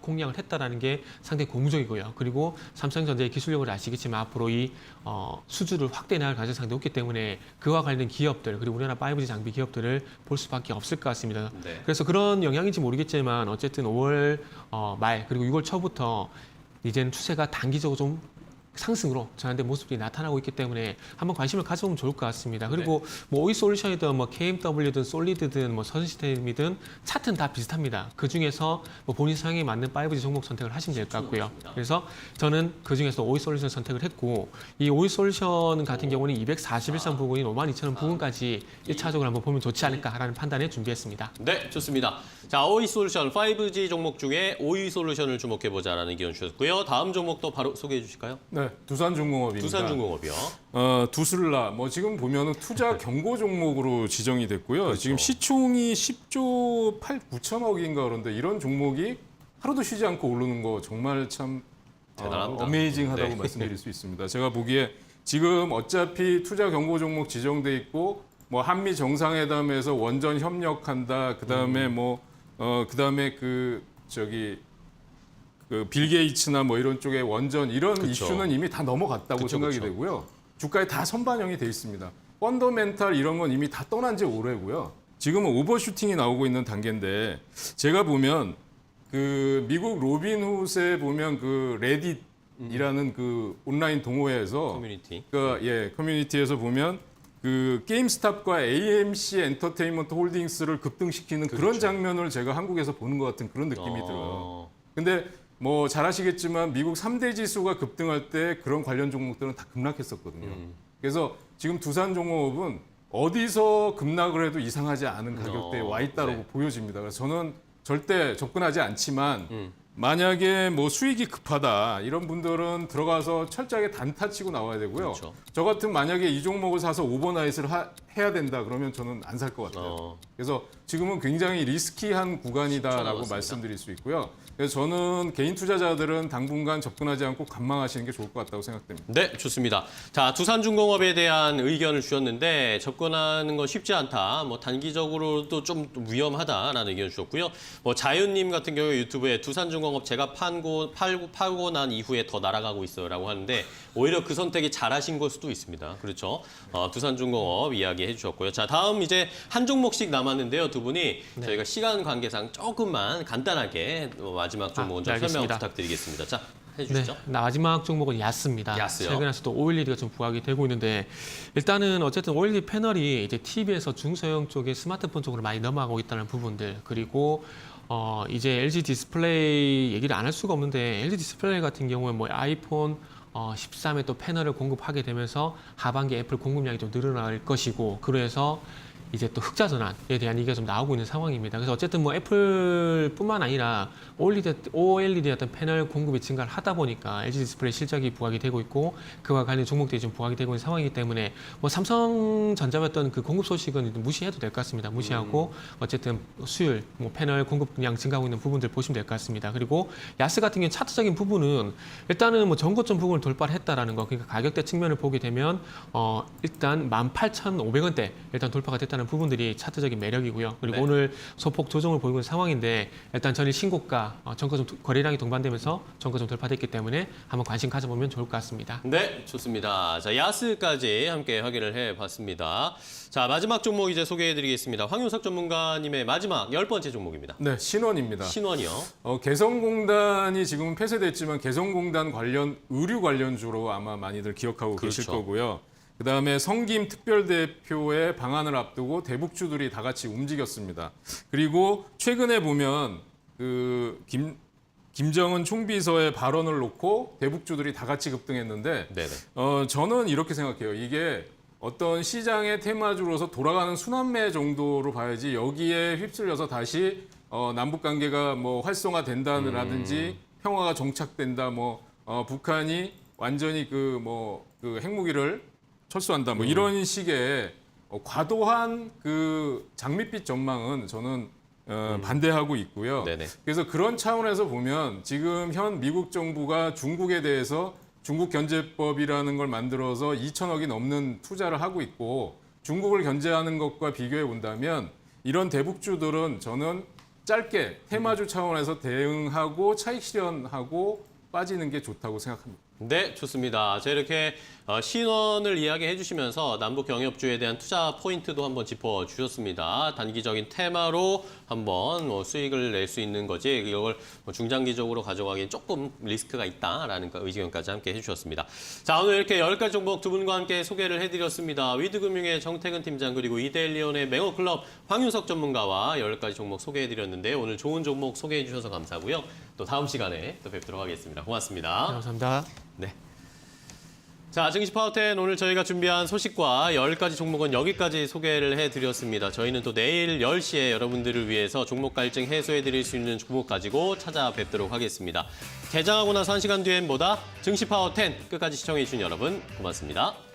공략을 했다라는 게 상당히 고무적이고요. 그리고 삼성전자의 기술력을 아시겠지만 앞으로 이 수주를 확대해 나갈 가능성이 상당히 높기 때문에 그와 관련된 기업들 그리고 우리나라 5G 장비 기업들을 볼 수밖에 없을 것 같습니다. 네. 그래서 그런 영향인지 모르겠지만 어쨌든 5월 말 그리고 6월 초부터 이제는 추세가 단기적으로 좀 상승으로 전환된 모습이 나타나고 있기 때문에 한번 관심을 가져보면 좋을 것 같습니다. 그리고 뭐 오이솔루션이든 뭐 KMW든 솔리드든 뭐 서든시스템이든 차트는 다 비슷합니다. 그 중에서 뭐 본인 상황에 맞는 5G 종목 선택을 하시면 될 것 같고요. 그래서 저는 그 중에서 오이솔루션 선택을 했고 이 오이솔루션 같은 경우는 241선 부근인 52,000원 부근까지 1차적으로 한번 보면 좋지 않을까라는 판단에 준비했습니다. 네, 좋습니다. 자, 오이솔루션 5G 종목 중에 오이솔루션을 주목해보자라는 의견 주셨고요. 다음 종목도 바로 소개해 주실까요? 네, 두산중공업입니다. 두산중공업이요. 두슬라 뭐 지금 보면은 투자 경고 종목으로 지정이 됐고요. 그렇죠. 지금 시총이 10조 9천억인가 그런데 이런 종목이 하루도 쉬지 않고 오르는 거 정말 참 대단합니다. 어메이징하다고 네. 말씀드릴 수 있습니다. 제가 보기에 지금 어차피 투자 경고 종목 지정돼 있고 뭐 한미 정상회담에서 원전 협력한다. 그다음에 그다음에 그 빌 게이츠나 뭐 이런 쪽의 원전 이런 그쵸. 이슈는 이미 다 넘어갔다고 그쵸, 생각이 그쵸. 되고요. 주가에 다 선반영이 돼 있습니다. 펀더멘탈 이런 건 이미 다 떠난 지 오래고요. 지금은 오버슈팅이 나오고 있는 단계인데 제가 보면 그 미국 로빈훗에 보면 그 레딧이라는 그 온라인 동호회에서 커뮤니티. 커뮤니티에서 보면 그 게임스탑과 AMC 엔터테인먼트 홀딩스를 급등시키는 그런 장면을 제가 한국에서 보는 것 같은 그런 느낌이 들어요. 근데 뭐 잘 아시겠지만 미국 3대 지수가 급등할 때 그런 관련 종목들은 다 급락했었거든요. 그래서 지금 두산종업은 어디서 급락을 해도 이상하지 않은 가격대에 와 있다고 네. 보여집니다. 그래서 저는 절대 접근하지 않지만 만약에 뭐 수익이 급하다 이런 분들은 들어가서 철저하게 단타 치고 나와야 되고요. 그렇죠. 저 같은 만약에 이 종목을 사서 오버나잇을 해야 된다 그러면 저는 안 살 것 같아요. 그래서 지금은 굉장히 리스키한 구간이다라고 남았습니다. 말씀드릴 수 있고요. 그래서 저는 개인 투자자들은 당분간 접근하지 않고 관망하시는 게 좋을 것 같다고 생각됩니다. 네, 좋습니다. 자, 두산중공업에 대한 의견을 주셨는데 접근하는 건 쉽지 않다. 뭐 단기적으로도 좀 위험하다라는 의견 주셨고요. 뭐 자윤님 같은 경우에 유튜브에 두산중공업 제가 팔고 난 이후에 더 날아가고 있어요라고 하는데 오히려 그 선택이 잘하신 걸 수도 있습니다. 그렇죠? 두산중공업 이야기해 주셨고요. 자, 다음 이제 한 종목씩 남았는데요. 두 분이 저희가 시간 관계상 조금만 간단하게 마지막 종목은 좀 설명 알겠습니다. 부탁드리겠습니다. 자, 네, 해주시죠. 마지막 종목은 야스입니다. 야스요? 최근에 또 OLED가 좀 부각이 되고 있는데 일단은 어쨌든 OLED 패널이 이제 TV에서 중소형 쪽에 스마트폰 쪽으로 많이 넘어가고 있다는 부분들 그리고 이제 LG 디스플레이 얘기를 안 할 수가 없는데 LG 디스플레이 같은 경우는 뭐 아이폰 13에 또 패널을 공급하게 되면서 하반기 애플 공급량이 좀 늘어날 것이고 그래서 이제 또 흑자 전환에 대한 얘기가 좀 나오고 있는 상황입니다. 그래서 어쨌든 뭐 애플뿐만 아니라 OLED 어떤 패널 공급이 증가를 하다 보니까 LG 디스플레이 실적이 부각이 되고 있고 그와 관련 종목들이 좀 부각이 되고 있는 상황이기 때문에 뭐 삼성전자의 어떤 그 공급 소식은 무시해도 될 것 같습니다. 무시하고 어쨌든 수율, 뭐 패널 공급량 증가하고 있는 부분들 보시면 될 것 같습니다. 그리고 야스 같은 경우는 차트적인 부분은 일단은 뭐 전고점 부분을 돌파를 했다라는 거, 그러니까 가격대 측면을 보게 되면 일단 18,500원대 일단 돌파가 됐다는 부분들이 차트적인 매력이고요. 그리고 네. 오늘 소폭 조정을 보이고 있는 상황인데 일단 전일 신고가 정가점 거래량이 동반되면서 정가점 돌파됐기 때문에 한번 관심 가져보면 좋을 것 같습니다. 네, 좋습니다. 자, 야스까지 함께 확인을 해봤습니다. 자, 마지막 종목 이제 소개해드리겠습니다. 황윤석 전문가님의 마지막 10번째 종목입니다. 네, 신원입니다. 신원이요. 개성공단이 지금은 폐쇄됐지만 개성공단 관련 의류 관련주로 아마 많이들 기억하고 계실 그렇죠. 거고요. 그다음에 성김 특별대표의 방한을 앞두고 대북주들이 다 같이 움직였습니다. 그리고 최근에 보면 그 김정은 총비서의 발언을 놓고 대북주들이 다 같이 급등했는데 네네. 저는 이렇게 생각해요. 이게 어떤 시장의 테마주로서 돌아가는 순환매 정도로 봐야지 여기에 휩쓸려서 다시 남북 관계가 뭐 활성화된다라든지 평화가 정착된다, 뭐 북한이 완전히 그 핵무기를 철수한다, 뭐 이런 식의 과도한 그 장밋빛 전망은 저는 반대하고 있고요. 네네. 그래서 그런 차원에서 보면 지금 현 미국 정부가 중국에 대해서 중국 견제법이라는 걸 만들어서 2천억이 넘는 투자를 하고 있고 중국을 견제하는 것과 비교해 본다면 이런 대북주들은 저는 짧게 테마주 차원에서 대응하고 차익 실현하고 빠지는 게 좋다고 생각합니다. 네, 좋습니다. 자, 이렇게 신원을 이야기해 주시면서 남북 경협주에 대한 투자 포인트도 한번 짚어주셨습니다. 단기적인 테마로 한번 수익을 낼 수 있는 거지 이걸 중장기적으로 가져가기엔 조금 리스크가 있다라는 의견까지 함께 해주셨습니다. 자, 오늘 이렇게 10가지 종목 두 분과 함께 소개를 해드렸습니다. 위드금융의 정태근 팀장 그리고 이데일리온의 맹호클럽 황윤석 전문가와 10가지 종목 소개해드렸는데 오늘 좋은 종목 소개해 주셔서 감사하고요. 또 다음 시간에 또 뵙도록 하겠습니다. 고맙습니다. 감사합니다. 네. 자, 증시 파워텐 오늘 저희가 준비한 소식과 10가지 종목은 여기까지 소개를 해드렸습니다. 저희는 또 내일 10시에 여러분들을 위해서 종목 갈증 해소해드릴 수 있는 종목 가지고 찾아뵙도록 하겠습니다. 개장하고 나서 1시간 뒤엔 뭐다? 증시 파워텐 끝까지 시청해주신 여러분 고맙습니다.